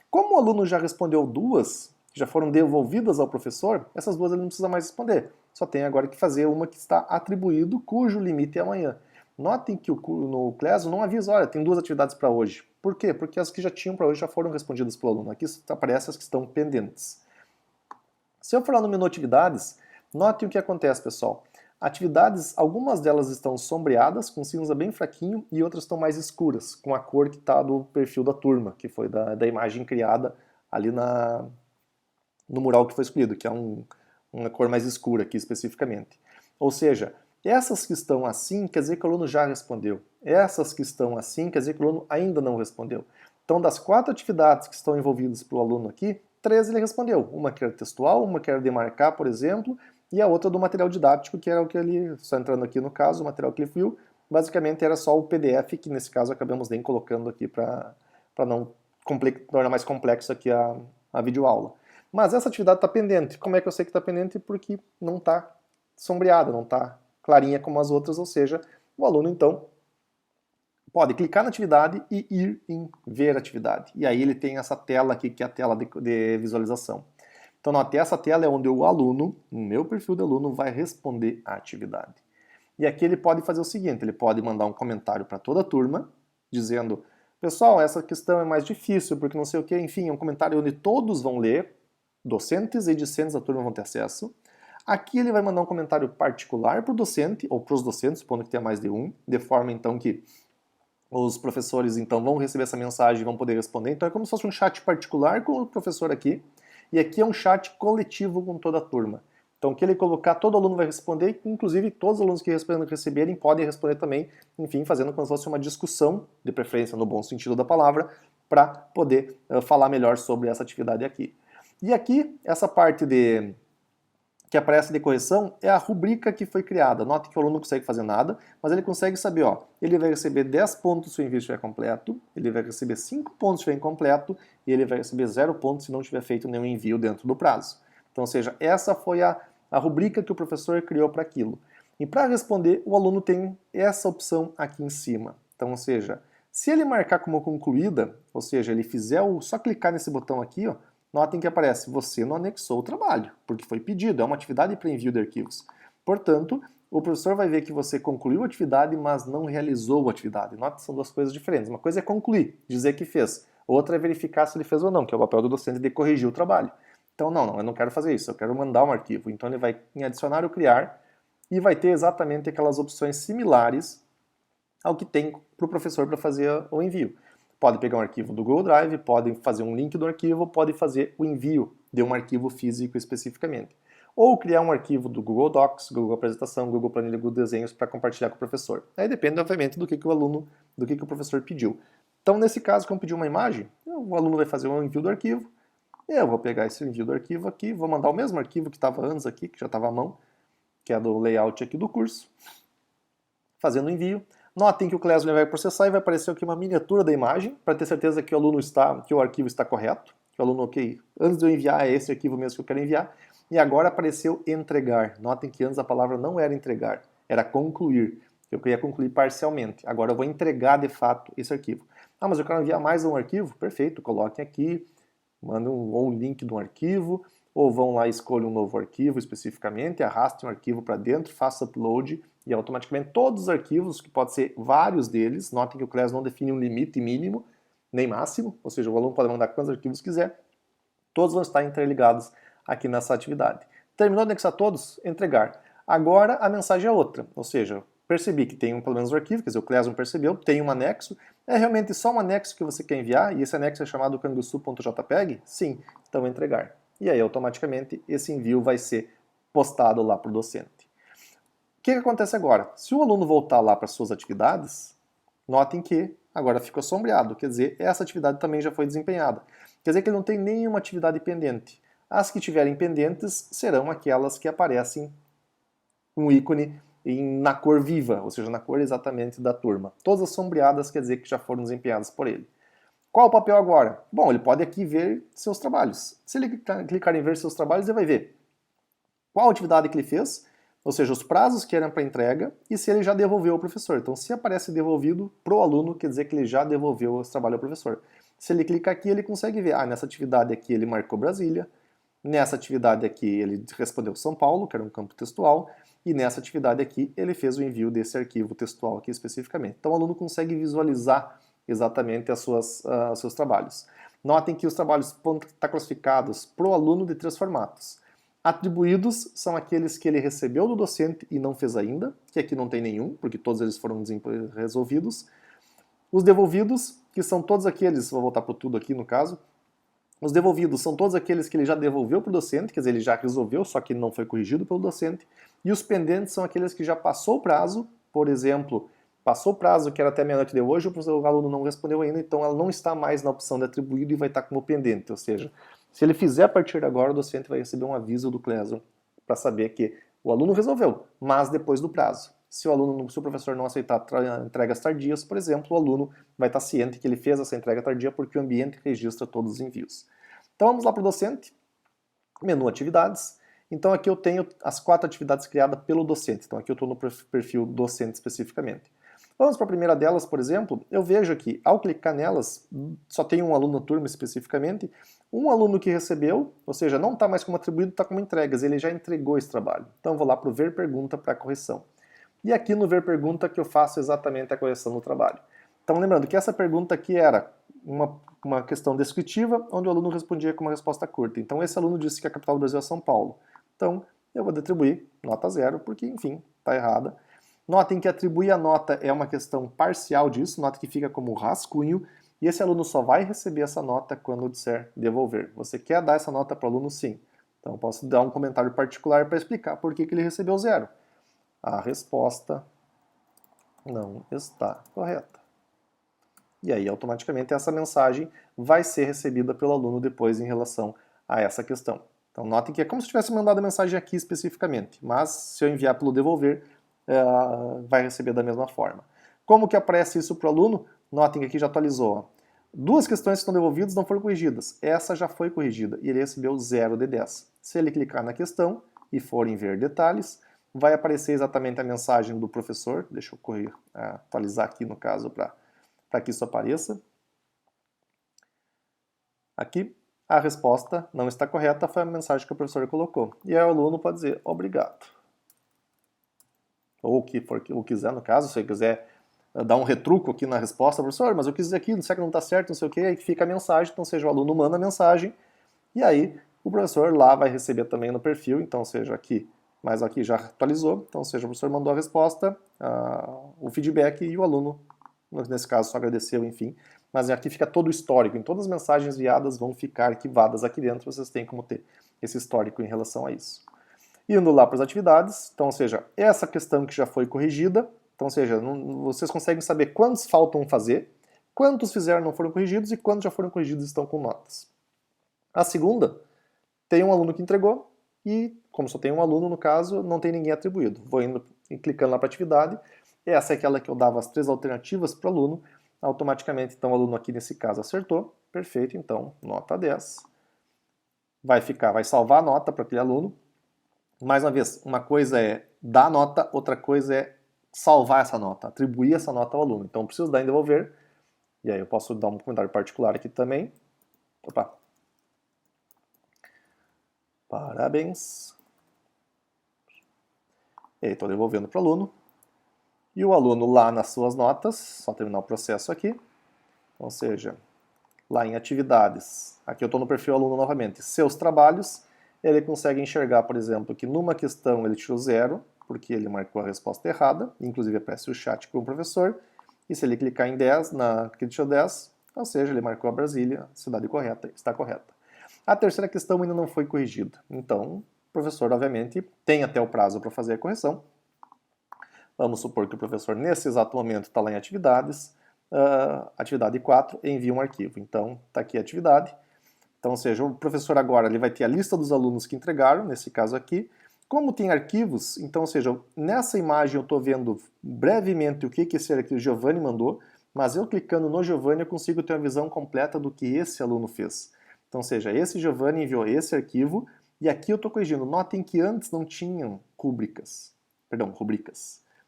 Como o aluno já respondeu 2, que já foram devolvidas ao professor, essas 2 ele não precisa mais responder. Só tem agora que fazer uma que está atribuído, cujo limite é amanhã. Notem que no Classroom não avisa, olha, tem 2 atividades para hoje. Por quê? Porque as que já tinham para hoje já foram respondidas pelo aluno. Aqui aparecem as que estão pendentes. Se eu for lá no menu atividades, notem o que acontece, pessoal. Atividades, algumas delas estão sombreadas, com cinza bem fraquinho, e outras estão mais escuras, com a cor que está do perfil da turma, que foi da imagem criada ali no mural que foi escolhido, que é uma cor mais escura aqui especificamente. Ou seja, essas que estão assim, quer dizer que o aluno já respondeu. Essas que estão assim, quer dizer que o aluno ainda não respondeu. Então, das 4 atividades que estão envolvidas para o aluno aqui, 3 ele respondeu. Uma que era textual, uma que era demarcar, por exemplo, e a outra do material didático, que era o que ele, só entrando aqui no caso, o material que ele viu, basicamente era só o PDF, que nesse caso acabamos nem colocando aqui para não tornar mais complexo aqui a videoaula. Mas essa atividade está pendente. Como é que eu sei que está pendente? Porque não está sombreada, não está clarinha como as outras, ou seja, o aluno então pode clicar na atividade e ir em ver a atividade. E aí ele tem essa tela aqui, que é a tela de visualização. Então, note, essa tela é onde o aluno, no meu perfil de aluno, vai responder a atividade. E aqui ele pode fazer o seguinte, ele pode mandar um comentário para toda a turma, dizendo, Pessoal, essa questão é mais difícil, porque não sei o que, enfim, é um comentário onde todos vão ler, docentes e discentes da turma vão ter acesso. Aqui ele vai mandar um comentário particular para o docente, ou para os docentes, supondo que tenha mais de um, de forma então que os professores então vão receber essa mensagem e vão poder responder. Então é como se fosse um chat particular com o professor aqui, e aqui é um chat coletivo com toda a turma. Então o que ele colocar, todo aluno vai responder, inclusive todos os alunos que receberem podem responder também, enfim, fazendo como se fosse uma discussão, de preferência no bom sentido da palavra, para poder falar melhor sobre essa atividade aqui. E aqui, essa parte que aparece de correção é a rubrica que foi criada. Note que o aluno não consegue fazer nada, mas ele consegue saber, ó, ele vai receber 10 pontos se o envio estiver completo, ele vai receber 5 pontos se estiver incompleto, e ele vai receber 0 pontos se não tiver feito nenhum envio dentro do prazo. Então, ou seja, essa foi a rubrica que o professor criou para aquilo. E para responder, o aluno tem essa opção aqui em cima. Então, ou seja, se ele marcar como concluída, ou seja, ele fizer só clicar nesse botão aqui, ó, notem que aparece, você não anexou o trabalho, porque foi pedido, é uma atividade para envio de arquivos. Portanto, o professor vai ver que você concluiu a atividade, mas não realizou a atividade. Note que são duas coisas diferentes. Uma coisa é concluir, dizer que fez. Outra é verificar se ele fez ou não, que é o papel do docente de corrigir o trabalho. Então, não, eu não quero fazer isso, eu quero mandar um arquivo. Então ele vai em adicionar ou criar e vai ter exatamente aquelas opções similares ao que tem para o professor para fazer o envio. Pode pegar um arquivo do Google Drive, pode fazer um link do arquivo, pode fazer o envio de um arquivo físico especificamente. Ou criar um arquivo do Google Docs, Google Apresentação, Google Planilha, Google Desenhos para compartilhar com o professor. Aí depende, obviamente, do que o aluno, do que o professor pediu. Então, nesse caso, como pediu uma imagem, o aluno vai fazer um envio do arquivo, eu vou pegar esse envio do arquivo aqui, vou mandar o mesmo arquivo que estava antes aqui, que já estava à mão, que é do layout aqui do curso, fazendo o envio. Notem que o Classroom vai processar e vai aparecer aqui uma miniatura da imagem, para ter certeza que o arquivo está correto, que o aluno, ok, antes de eu enviar é esse arquivo mesmo que eu quero enviar, e agora apareceu entregar. Notem que antes a palavra não era entregar, era concluir. Eu queria concluir parcialmente. Agora eu vou entregar de fato esse arquivo. Ah, mas eu quero enviar mais um arquivo? Perfeito, coloquem aqui, mandem um link de um arquivo, ou vão lá e escolham um novo arquivo especificamente, arrastem o arquivo para dentro, faça upload, e automaticamente todos os arquivos, que pode ser vários deles, notem que o Class não define um limite mínimo, nem máximo, ou seja, o aluno pode mandar quantos arquivos quiser, todos vão estar interligados aqui nessa atividade. Terminou de anexar todos? Entregar. Agora a mensagem é outra, ou seja, percebi que tem pelo menos um arquivo, quer dizer, o Classroom percebeu, tem um anexo, é realmente só um anexo que você quer enviar, e esse anexo é chamado canguçu.jpg? Sim, então entregar. E aí automaticamente esse envio vai ser postado lá para o docente. O que acontece agora? Se o aluno voltar lá para suas atividades, notem que agora ficou sombreado, quer dizer, essa atividade também já foi desempenhada. Quer dizer que ele não tem nenhuma atividade pendente. As que tiverem pendentes serão aquelas que aparecem um ícone na cor viva, ou seja, na cor exatamente da turma. Todas as sombreadas quer dizer que já foram desempenhadas por ele. Qual o papel agora? Bom, ele pode aqui ver seus trabalhos. Se ele clicar em ver seus trabalhos, ele vai ver qual atividade que ele fez, ou seja, os prazos que eram para entrega e se ele já devolveu ao professor. Então, se aparece devolvido para o aluno, quer dizer que ele já devolveu esse trabalho ao professor. Se ele clicar aqui, ele consegue ver, nessa atividade aqui ele marcou Brasília, nessa atividade aqui ele respondeu São Paulo, que era um campo textual, e nessa atividade aqui ele fez o envio desse arquivo textual aqui especificamente. Então o aluno consegue visualizar exatamente os seus trabalhos. Notem que os trabalhos estão classificados para o aluno de 3 formatos. Atribuídos são aqueles que ele recebeu do docente e não fez ainda, que aqui não tem nenhum, porque todos eles foram resolvidos. Os devolvidos, que são todos aqueles, vou voltar para o tudo aqui no caso, os devolvidos são todos aqueles que ele já devolveu para o docente, quer dizer, ele já resolveu, só que não foi corrigido pelo docente. E os pendentes são aqueles que já passou o prazo, por exemplo, passou o prazo que era até meia-noite de hoje, o aluno não respondeu ainda, então ela não está mais na opção de atribuído e vai estar como pendente, ou seja, se ele fizer a partir de agora, o docente vai receber um aviso do Classroom para saber que o aluno resolveu, mas depois do prazo. Se o professor não aceitar entregas tardias, por exemplo, o aluno vai estar ciente que ele fez essa entrega tardia porque o ambiente registra todos os envios. Então vamos lá para o docente, menu atividades. Então aqui eu tenho as 4 atividades criadas pelo docente. Então aqui eu estou no perfil docente especificamente. Vamos para a primeira delas, por exemplo, eu vejo aqui, ao clicar nelas, só tem um aluno na turma especificamente, um aluno que recebeu, ou seja, não está mais como atribuído, está como entregas, ele já entregou esse trabalho. Então eu vou lá para o ver pergunta para correção. E aqui no ver pergunta que eu faço exatamente a correção do trabalho. Então, lembrando que essa pergunta aqui era uma questão descritiva, onde o aluno respondia com uma resposta curta. Então, esse aluno disse que a capital do Brasil é São Paulo. Então, eu vou atribuir nota 0, porque, enfim, está errada. Notem que atribuir a nota é uma questão parcial disso, nota que fica como rascunho, e esse aluno só vai receber essa nota quando disser devolver. Você quer dar essa nota para o aluno? Sim. Então, eu posso dar um comentário particular para explicar por que ele recebeu 0. A resposta não está correta. E aí, automaticamente, essa mensagem vai ser recebida pelo aluno depois em relação a essa questão. Então, notem que é como se tivesse mandado a mensagem aqui especificamente, mas se eu enviar pelo devolver, vai receber da mesma forma. Como que aparece isso para o aluno? Notem que aqui já atualizou. Duas questões que estão devolvidas não foram corrigidas. Essa já foi corrigida e ele recebeu 0 de 10. Se ele clicar na questão e for em ver detalhes, vai aparecer exatamente a mensagem do professor. Deixa eu atualizar aqui no caso para que isso apareça. Aqui, a resposta não está correta, foi a mensagem que o professor colocou. E aí o aluno pode dizer obrigado. Ou o que quiser, no caso, se ele quiser dar um retruco aqui na resposta, professor, mas eu quis dizer aqui, não sei que não está certo, não sei o que, aí fica a mensagem, então seja o aluno manda a mensagem, e aí o professor lá vai receber também no perfil, então seja aqui, mas aqui já atualizou, então seja o professor mandou a resposta, o feedback e o aluno, nesse caso, só agradeceu, enfim, mas aqui fica todo o histórico, em todas as mensagens enviadas vão ficar arquivadas aqui dentro, vocês têm como ter esse histórico em relação a isso. Indo lá para as atividades, então, ou seja, essa questão que já foi corrigida, então, ou seja, vocês conseguem saber quantos faltam fazer, quantos fizeram não foram corrigidos e quantos já foram corrigidos e estão com notas. A segunda, tem um aluno que entregou e, como só tem um aluno no caso, não tem ninguém atribuído. Vou indo e clicando lá para a atividade, essa é aquela que eu dava as 3 alternativas para o aluno, automaticamente, então, o aluno aqui nesse caso acertou, perfeito, então, nota 10. Vai salvar a nota para aquele aluno. Mais uma vez, uma coisa é dar nota, outra coisa é salvar essa nota, atribuir essa nota ao aluno. Então, eu preciso dar em devolver, e aí eu posso dar um comentário particular aqui também. Opa! Parabéns! E aí, estou devolvendo para o aluno. E o aluno lá nas suas notas, só terminar o processo aqui, ou seja, lá em atividades, aqui eu estou no perfil aluno novamente, seus trabalhos, ele consegue enxergar, por exemplo, que numa questão ele tirou 0, porque ele marcou a resposta errada, inclusive aparece o chat com o professor, e se ele clicar em 10, que ele tirou 10, ou seja, ele marcou a Brasília, cidade correta, está correta. A terceira questão ainda não foi corrigida, então o professor, obviamente, tem até o prazo para fazer a correção. Vamos supor que o professor, nesse exato momento, está lá em atividades, atividade 4, envia um arquivo. Então, está aqui a atividade. Então, ou seja, o professor agora ele vai ter a lista dos alunos que entregaram, nesse caso aqui. Como tem arquivos, então, ou seja, nessa imagem eu estou vendo brevemente o que esse arquivo Giovanni mandou, mas eu clicando no Giovanni eu consigo ter uma visão completa do que esse aluno fez. Então, ou seja, esse Giovanni enviou esse arquivo, e aqui eu estou corrigindo. Notem que antes não tinham rubricas.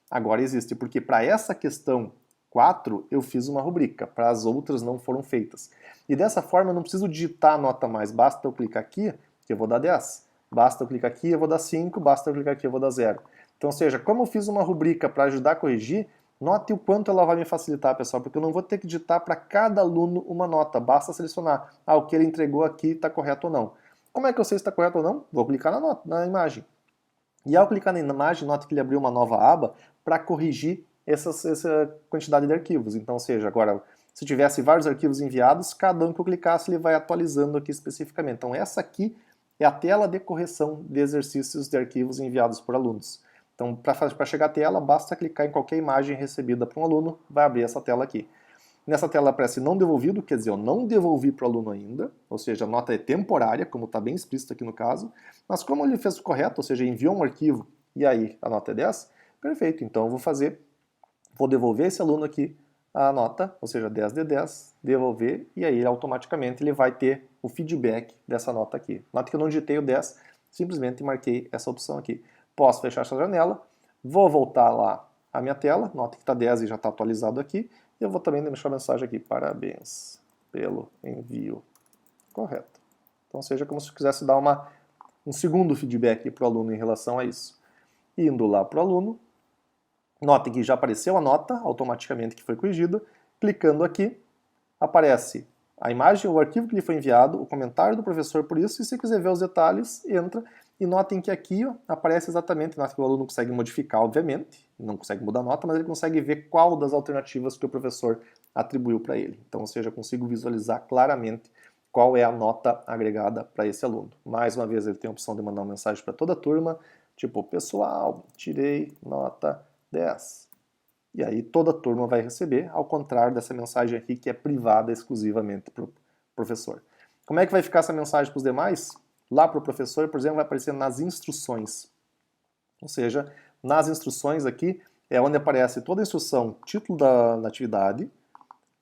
Agora existe, porque para essa questão 4 eu fiz uma rubrica, para as outras não foram feitas. E dessa forma eu não preciso digitar a nota mais, basta eu clicar aqui que eu vou dar 10. Basta eu clicar aqui eu vou dar 5, basta eu clicar aqui eu vou dar 0. Então, ou seja, como eu fiz uma rubrica para ajudar a corrigir, note o quanto ela vai me facilitar, pessoal, porque eu não vou ter que digitar para cada aluno uma nota, basta selecionar, o que ele entregou aqui está correto ou não. Como é que eu sei se está correto ou não? Vou clicar na imagem. E ao clicar na imagem, note que ele abriu uma nova aba para corrigir essa quantidade de arquivos. Então, ou seja, agora, se tivesse vários arquivos enviados, cada um que eu clicasse, ele vai atualizando aqui especificamente. Então, essa aqui é a tela de correção de exercícios de arquivos enviados por alunos. Então, para chegar até ela, basta clicar em qualquer imagem recebida por um aluno, vai abrir essa tela aqui. Nessa tela aparece não devolvido, quer dizer, eu não devolvi para o aluno ainda, ou seja, a nota é temporária, como está bem explícito aqui no caso, mas como ele fez o correto, ou seja, enviou um arquivo e aí a nota é 10, perfeito, então eu vou devolver esse aluno aqui a nota, ou seja, 10 de 10, devolver, e aí automaticamente ele vai ter o feedback dessa nota aqui. Nota que eu não digitei o 10, simplesmente marquei essa opção aqui. Posso fechar essa janela, vou voltar lá a minha tela, nota que está 10 e já está atualizado aqui, e eu vou também deixar a mensagem aqui, parabéns pelo envio correto. Então seja como se eu quisesse dar um segundo feedback para o aluno em relação a isso. Indo lá para o aluno, notem que já apareceu a nota automaticamente que foi corrigida, Clicando aqui, aparece a imagem, o arquivo que lhe foi enviado, o comentário do professor por isso, e se quiser ver os detalhes, entra. E notem que aqui ó, aparece exatamente, nota que o aluno consegue modificar, obviamente, não consegue mudar a nota, mas ele consegue ver qual das alternativas que o professor atribuiu para ele. Então, ou seja, eu consigo visualizar claramente qual é a nota agregada para esse aluno. Mais uma vez, ele tem a opção de mandar uma mensagem para toda a turma, tipo, pessoal, tirei nota 10. E aí toda a turma vai receber, ao contrário dessa mensagem aqui que é privada exclusivamente para o professor. Como é que vai ficar essa mensagem para os demais? Lá para o professor, por exemplo, vai aparecer nas instruções. Ou seja, nas instruções aqui é onde aparece toda a instrução, título da atividade,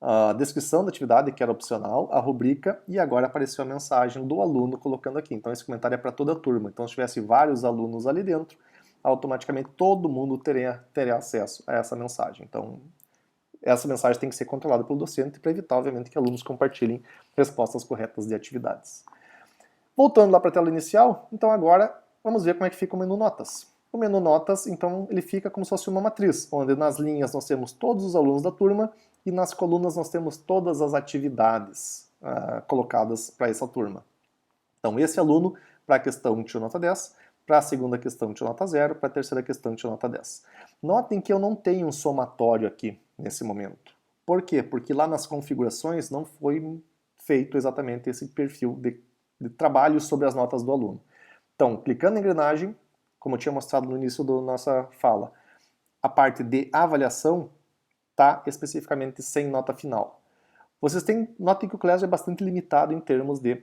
a descrição da atividade, que era opcional, a rubrica, e agora apareceu a mensagem do aluno colocando aqui. Então esse comentário é para toda a turma. Então se tivesse vários alunos ali dentro, automaticamente todo mundo teria acesso a essa mensagem. Então essa mensagem tem que ser controlada pelo docente para evitar, obviamente, que alunos compartilhem respostas corretas de atividades. Voltando lá para a tela inicial, então agora vamos ver como é que fica o menu Notas. O menu Notas, então, ele fica como se fosse uma matriz, onde nas linhas nós temos todos os alunos da turma e nas colunas nós temos todas as atividades colocadas para essa turma. Então, esse aluno, para a questão tirou nota 10, para a segunda questão tirou nota 0, para a terceira questão tirou nota 10. Notem que eu não tenho um somatório aqui, nesse momento. Por quê? Porque lá nas configurações não foi feito exatamente esse perfil de trabalho sobre as notas do aluno. Então, clicando em engrenagem, como eu tinha mostrado no início da nossa fala, a parte de avaliação está especificamente sem nota final. Vocês notem que o Class é bastante limitado em termos de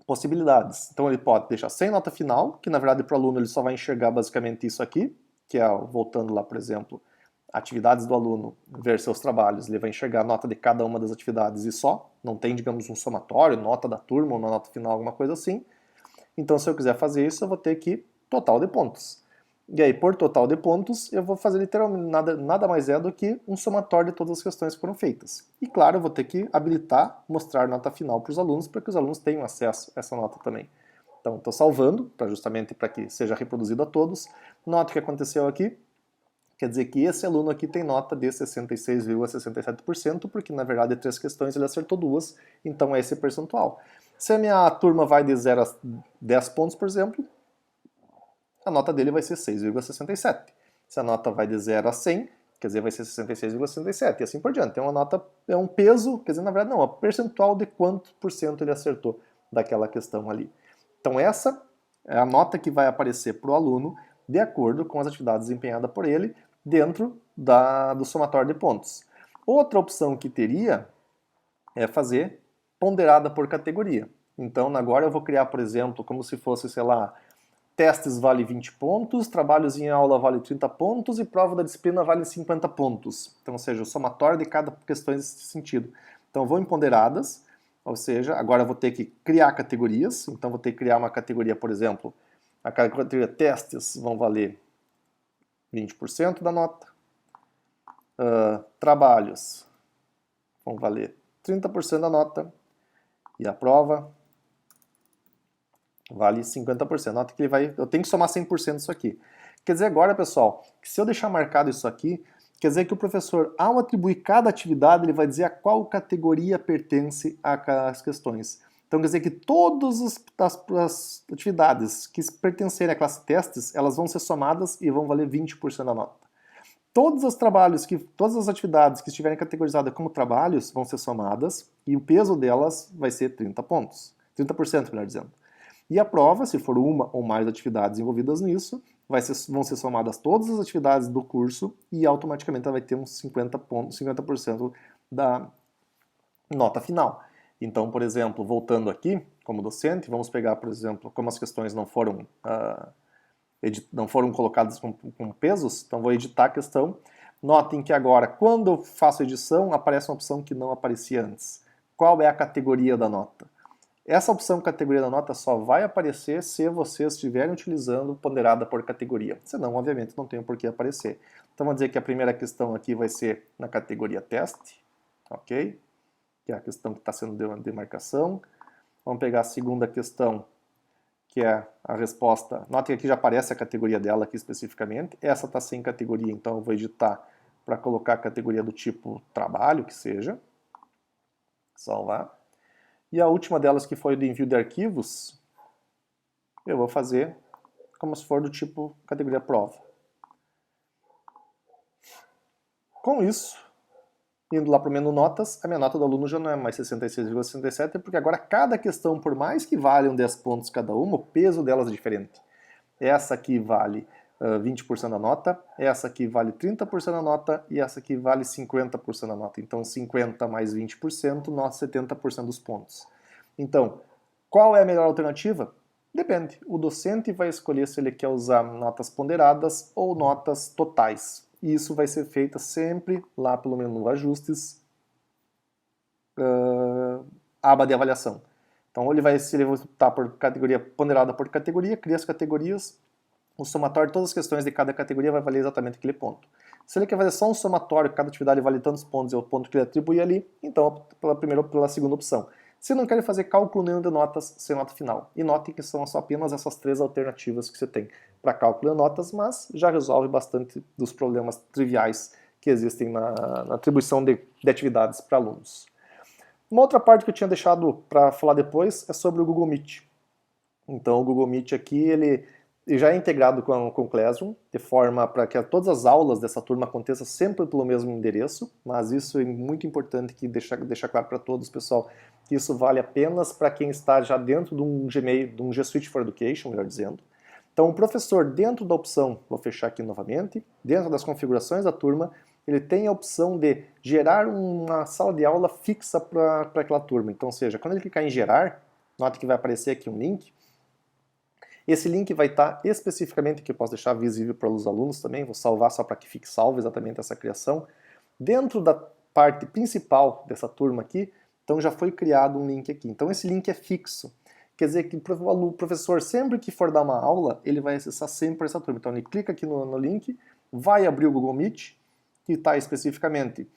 possibilidades. Então ele pode deixar sem nota final, que na verdade para o aluno ele só vai enxergar basicamente isso aqui, que é, voltando lá, por exemplo, atividades do aluno, ver seus trabalhos, ele vai enxergar a nota de cada uma das atividades e só, não tem, digamos, um somatório, nota da turma ou uma nota final, alguma coisa assim. Então se eu quiser fazer isso, eu vou ter que total de pontos. E aí, por total de pontos, eu vou fazer literalmente nada mais é do que um somatório de todas as questões que foram feitas. E claro, eu vou ter que habilitar, mostrar nota final para os alunos, para que os alunos tenham acesso a essa nota também. Então, estou salvando, justamente para que seja reproduzido a todos. Nota o que aconteceu aqui. Quer dizer que esse aluno aqui tem nota de 66,67%, porque na verdade 3 questões ele acertou 2, então é esse percentual. Se a minha turma vai de 0 a 10 pontos, por exemplo, a nota dele vai ser 6,67. Se a nota vai de 0 a 100, quer dizer, vai ser 66,67 e assim por diante. É uma nota, é um peso, quer dizer, na verdade não, é um percentual de quanto por cento ele acertou daquela questão ali. Então essa é a nota que vai aparecer para o aluno de acordo com as atividades desempenhadas por ele dentro do somatório de pontos. Outra opção que teria é fazer ponderada por categoria. Então agora eu vou criar, por exemplo, como se fosse, sei lá, testes vale 20 pontos, trabalhos em aula vale 30 pontos e prova da disciplina vale 50 pontos. Então, ou seja, o somatório de cada questão nesse sentido. Então, vou em ponderadas, ou seja, agora eu vou ter que criar categorias. Então, vou ter que criar uma categoria, por exemplo, a categoria testes vão valer 20% da nota. Trabalhos vão valer 30% da nota. E a prova vale 50%. Nota que eu tenho que somar 100% disso aqui. Quer dizer agora, pessoal, que se eu deixar marcado isso aqui, quer dizer que o professor, ao atribuir cada atividade, ele vai dizer a qual categoria pertence às questões. Então quer dizer que todas as atividades que pertencerem à classe testes, elas vão ser somadas e vão valer 20% da nota. Todas as atividades que estiverem categorizadas como trabalhos vão ser somadas e o peso delas vai ser 30 pontos. 30%, melhor dizendo. E a prova, se for uma ou mais atividades envolvidas nisso, vão ser somadas todas as atividades do curso e automaticamente ela vai ter uns 50 pontos, 50% da nota final. Então, por exemplo, voltando aqui, como docente, vamos pegar, por exemplo, como as questões não foram colocadas com pesos, então vou editar a questão. Notem que agora, quando eu faço edição, aparece uma opção que não aparecia antes. Qual é a categoria da nota? Essa opção categoria da nota só vai aparecer se vocês estiverem utilizando ponderada por categoria. Senão, obviamente, não tem por que aparecer. Então, vamos dizer que a primeira questão aqui vai ser na categoria teste, ok? Que é a questão que está sendo de demarcação. Vamos pegar a segunda questão, que é a resposta. Notem que aqui já aparece a categoria dela aqui especificamente. Essa está sem categoria, então eu vou editar para colocar a categoria do tipo trabalho, que seja. Salvar. E a última delas, que foi do envio de arquivos, eu vou fazer como se for do tipo categoria prova. Com isso, indo lá para o menu notas, a minha nota do aluno já não é mais 66,67, porque agora cada questão, por mais que valham 10 pontos cada uma, o peso delas é diferente. Essa aqui vale 20% da nota, essa aqui vale 30% da nota e essa aqui vale 50% da nota. Então 50 mais 20%, nós 70% dos pontos. Então, qual é a melhor alternativa? Depende. O docente vai escolher se ele quer usar notas ponderadas ou notas totais. E isso vai ser feito sempre lá pelo menu Ajustes, aba de avaliação. Então, se ele vai optar por categoria ponderada por categoria, cria as categorias, o somatório de todas as questões de cada categoria vai valer exatamente aquele ponto. Se ele quer fazer só um somatório, cada atividade vale tantos pontos e é o ponto que ele atribui ali, então opta pela primeira ou pela segunda opção. Se não quer fazer cálculo nenhum de notas sem nota final. E note que são só apenas essas 3 alternativas que você tem para cálculo de notas, mas já resolve bastante dos problemas triviais que existem na atribuição de atividades para alunos. Uma outra parte que eu tinha deixado para falar depois é sobre o Google Meet. Então o Google Meet aqui, ele já é integrado com o Classroom, de forma para que todas as aulas dessa turma aconteçam sempre pelo mesmo endereço, mas isso é muito importante que deixar claro para todos, pessoal, que isso vale apenas para quem está já dentro de um Gmail, de um G Suite for Education, melhor dizendo. Então o professor, dentro da opção, vou fechar aqui novamente, dentro das configurações da turma, ele tem a opção de gerar uma sala de aula fixa para aquela turma. Então, ou seja, quando ele clicar em gerar, note que vai aparecer aqui um link. Esse link vai estar especificamente, que eu posso deixar visível para os alunos também, vou salvar só para que fique salvo exatamente essa criação. Dentro da parte principal dessa turma aqui, então já foi criado um link aqui. Então esse link é fixo. Quer dizer que o professor, sempre que for dar uma aula, ele vai acessar sempre essa turma. Então ele clica aqui no link, vai abrir o Google Meet, que está especificamente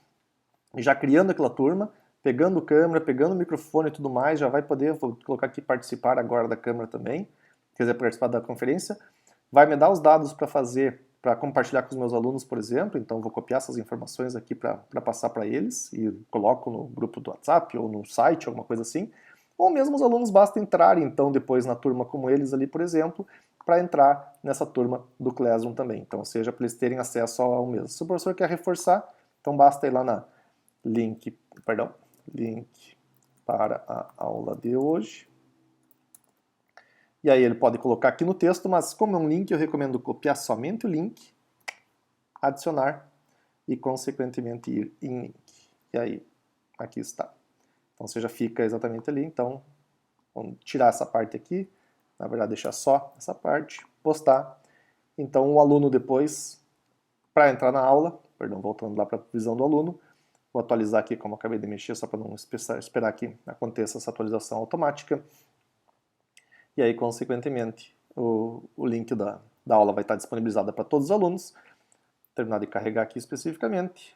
já criando aquela turma, pegando câmera, pegando microfone e tudo mais, já vai poder, vou colocar aqui participar agora da câmera também, quiser participar da conferência, vai me dar os dados para compartilhar com os meus alunos, por exemplo, então vou copiar essas informações aqui para passar para eles e coloco no grupo do WhatsApp ou no site, alguma coisa assim, ou mesmo os alunos basta entrarem então depois na turma como eles ali, por exemplo, para entrar nessa turma do Classroom também, então ou seja, para eles terem acesso ao mesmo. Se o professor quer reforçar, então basta ir lá na link para a aula de hoje. E aí ele pode colocar aqui no texto, mas como é um link, eu recomendo copiar somente o link, adicionar e, consequentemente, ir em link. E aí, aqui está. Então, você já fica exatamente ali. Então, vamos tirar essa parte aqui, na verdade, deixar só essa parte, postar. Então, o aluno depois, para entrar na aula, voltando lá para a visão do aluno, vou atualizar aqui como eu acabei de mexer, só para não esperar que aconteça essa atualização automática. E aí, consequentemente, o link da aula vai estar disponibilizado para todos os alunos. Terminar de carregar aqui especificamente.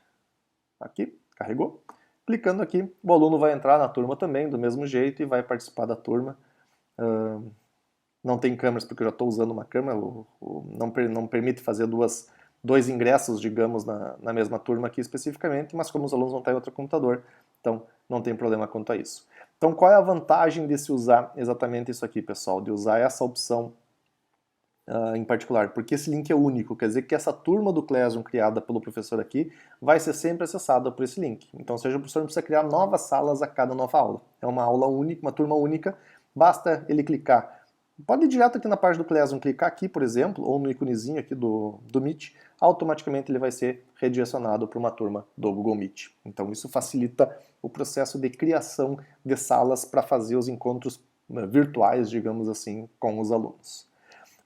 Aqui, carregou. Clicando aqui, o aluno vai entrar na turma também, do mesmo jeito, e vai participar da turma. Não tem câmeras, porque eu já estou usando uma câmera, não permite fazer dois ingressos, digamos, na mesma turma aqui especificamente, mas como os alunos vão estar em outro computador, então não tem problema quanto a isso. Então qual é a vantagem de se usar exatamente isso aqui, pessoal? De usar essa opção em particular? Porque esse link é único, quer dizer que essa turma do Classroom criada pelo professor aqui vai ser sempre acessada por esse link. Então, ou seja, o professor não precisa criar novas salas a cada nova aula. É uma aula única, uma turma única, basta ele clicar. Pode ir direto aqui na página do Classroom, clicar aqui, por exemplo, ou no íconezinho aqui do Meet, automaticamente ele vai ser redirecionado para uma turma do Google Meet. Então isso facilita o processo de criação de salas para fazer os encontros virtuais, digamos assim, com os alunos.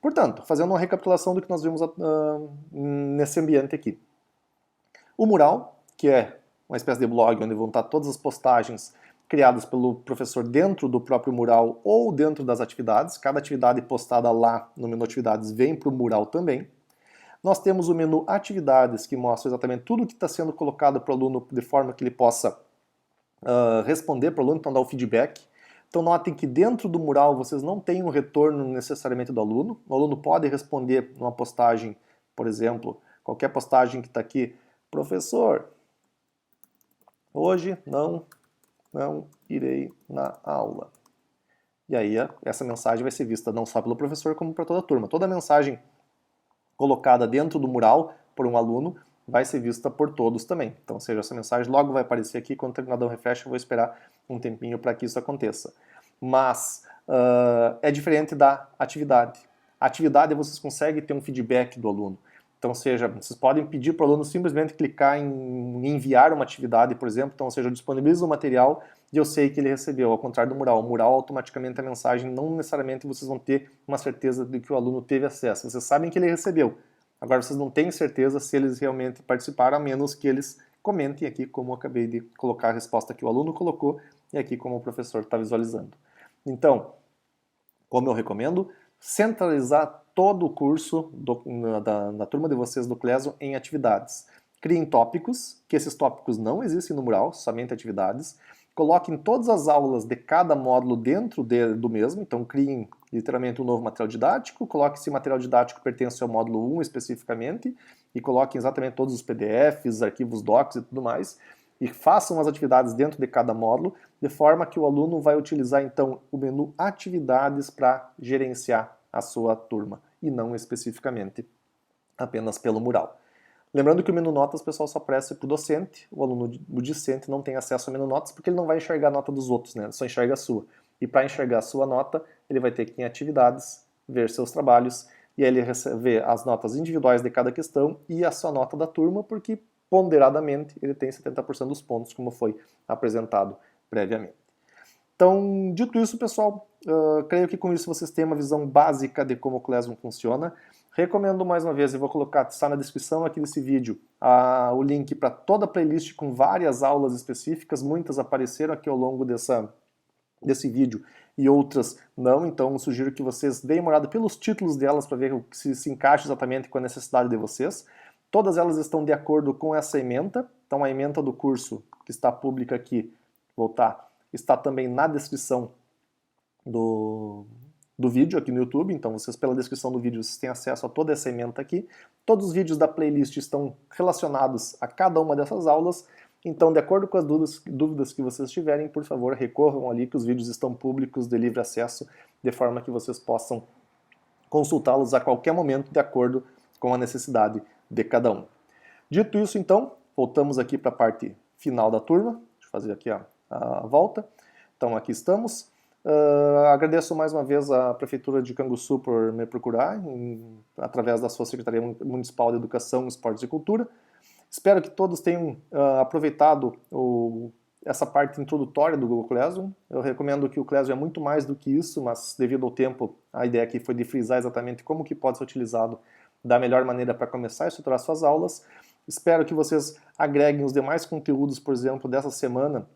Portanto, fazendo uma recapitulação do que nós vimos nesse ambiente aqui. O mural, que é uma espécie de blog onde vão estar todas as postagens criadas pelo professor dentro do próprio mural ou dentro das atividades. Cada atividade postada lá no menu Atividades vem para o mural também. Nós temos o menu Atividades, que mostra exatamente tudo que está sendo colocado para o aluno de forma que ele possa responder para o aluno, então dar o feedback. Então notem que dentro do mural vocês não têm um retorno necessariamente do aluno. O aluno pode responder numa postagem, por exemplo, qualquer postagem que está aqui, professor, hoje não irei na aula. E aí essa mensagem vai ser vista não só pelo professor, como para toda a turma. Toda mensagem colocada dentro do mural por um aluno vai ser vista por todos também. Então, ou seja, essa mensagem logo vai aparecer aqui, quando o terminador refresh, eu vou esperar um tempinho para que isso aconteça. Mas é diferente da atividade. A atividade vocês conseguem ter um feedback do aluno. Então, ou seja, vocês podem pedir para o aluno simplesmente clicar em enviar uma atividade, por exemplo. Então, ou seja, eu disponibilizo o material e eu sei que ele recebeu, ao contrário do mural. O mural, automaticamente, a mensagem, não necessariamente vocês vão ter uma certeza de que o aluno teve acesso. Vocês sabem que ele recebeu. Agora, vocês não têm certeza se eles realmente participaram, a menos que eles comentem aqui, como eu acabei de colocar a resposta que o aluno colocou, e aqui como o professor está visualizando. Então, como eu recomendo, centralizar todo o curso da turma de vocês do Cleso em atividades. Criem tópicos, que esses tópicos não existem no mural, somente atividades. Coloquem todas as aulas de cada módulo dentro do mesmo, então criem literalmente um novo material didático, coloque se o material didático pertence ao módulo 1 especificamente, e coloquem exatamente todos os PDFs, arquivos docs e tudo mais, e façam as atividades dentro de cada módulo, de forma que o aluno vai utilizar então o menu atividades para gerenciar a sua turma, e não especificamente apenas pelo mural. Lembrando que o menu notas, o pessoal só aparece para o docente, o aluno discente não tem acesso ao menu notas porque ele não vai enxergar a nota dos outros, né? Ele só enxerga a sua. E para enxergar a sua nota, ele vai ter que ir em atividades, ver seus trabalhos, e aí ele vê as notas individuais de cada questão e a sua nota da turma, porque ponderadamente ele tem 70% dos pontos, como foi apresentado previamente. Então, dito isso, pessoal, creio que com isso vocês têm uma visão básica de como o Classroom funciona. Recomendo mais uma vez, eu vou colocar, está na descrição aqui desse vídeo, o link para toda a playlist com várias aulas específicas, muitas apareceram aqui ao longo desse vídeo e outras não, então sugiro que vocês deem uma olhada pelos títulos delas para ver se encaixa exatamente com a necessidade de vocês. Todas elas estão de acordo com essa ementa, então a ementa do curso que está pública aqui, está também na descrição do vídeo aqui no YouTube, então vocês pela descrição do vídeo vocês têm acesso a toda essa ementa aqui. Todos os vídeos da playlist estão relacionados a cada uma dessas aulas, então de acordo com as dúvidas que vocês tiverem, por favor, recorram ali que os vídeos estão públicos de livre acesso, de forma que vocês possam consultá-los a qualquer momento de acordo com a necessidade de cada um. Dito isso, então, voltamos aqui para a parte final da turma. Deixa eu fazer aqui a volta. Então aqui estamos. Agradeço mais uma vez à Prefeitura de Canguçu por me procurar, através da sua Secretaria Municipal de Educação, Esportes e Cultura. Espero que todos tenham aproveitado essa parte introdutória do Google Classroom. Eu recomendo que o Classroom é muito mais do que isso, mas devido ao tempo, a ideia aqui foi de frisar exatamente como que pode ser utilizado da melhor maneira para começar a estruturar suas aulas. Espero que vocês agreguem os demais conteúdos, por exemplo, dessa semana,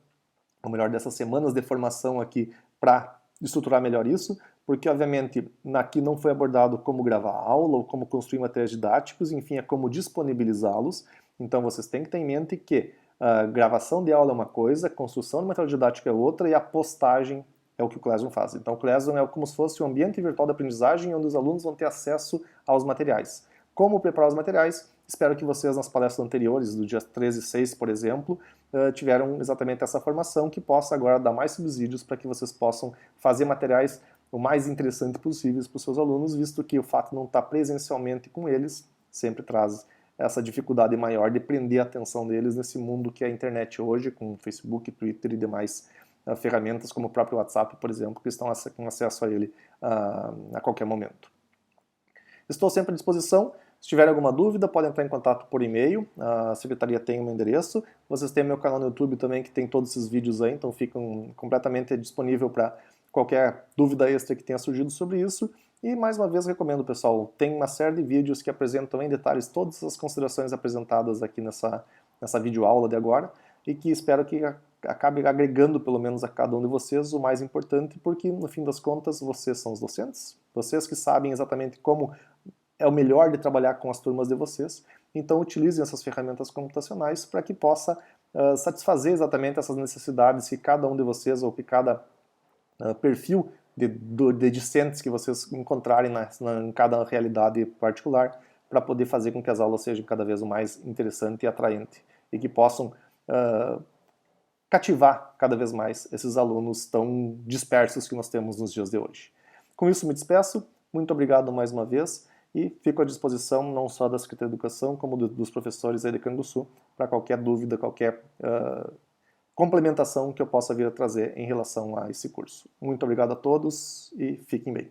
ou melhor, dessas semanas de formação aqui, para estruturar melhor isso, porque obviamente aqui não foi abordado como gravar aula ou como construir materiais didáticos, enfim, é como disponibilizá-los. Então vocês têm que ter em mente que a gravação de aula é uma coisa, a construção de material didático é outra e a postagem é o que o Classroom faz. Então o Classroom é como se fosse um ambiente virtual de aprendizagem onde os alunos vão ter acesso aos materiais. Como preparar os materiais? Espero que vocês nas palestras anteriores, do dia 13 e 6, por exemplo, tiveram exatamente essa formação que possa agora dar mais subsídios para que vocês possam fazer materiais o mais interessante possíveis para os seus alunos, visto que o fato de não estar presencialmente com eles sempre traz essa dificuldade maior de prender a atenção deles nesse mundo que é a internet hoje, com Facebook, Twitter e demais ferramentas como o próprio WhatsApp, por exemplo, que estão com acesso a ele a qualquer momento. Estou sempre à disposição. Se tiverem alguma dúvida, podem entrar em contato por e-mail, a secretaria tem o meu endereço. Vocês têm meu canal no YouTube também, que tem todos esses vídeos aí, então ficam completamente disponível para qualquer dúvida extra que tenha surgido sobre isso. E mais uma vez recomendo, pessoal, tem uma série de vídeos que apresentam em detalhes todas as considerações apresentadas aqui nessa videoaula de agora, e que espero que acabe agregando pelo menos a cada um de vocês o mais importante, porque no fim das contas vocês são os docentes, vocês que sabem exatamente como é o melhor de trabalhar com as turmas de vocês, então utilizem essas ferramentas computacionais para que possa satisfazer exatamente essas necessidades que cada um de vocês, ou que cada perfil de discentes que vocês encontrarem em cada realidade particular, para poder fazer com que as aulas sejam cada vez mais interessantes e atraentes e que possam cativar cada vez mais esses alunos tão dispersos que nós temos nos dias de hoje. Com isso me despeço, muito obrigado mais uma vez e fico à disposição não só da Secretaria de Educação, como dos professores aí de Canguçu, para qualquer dúvida, qualquer complementação que eu possa vir a trazer em relação a esse curso. Muito obrigado a todos e fiquem bem.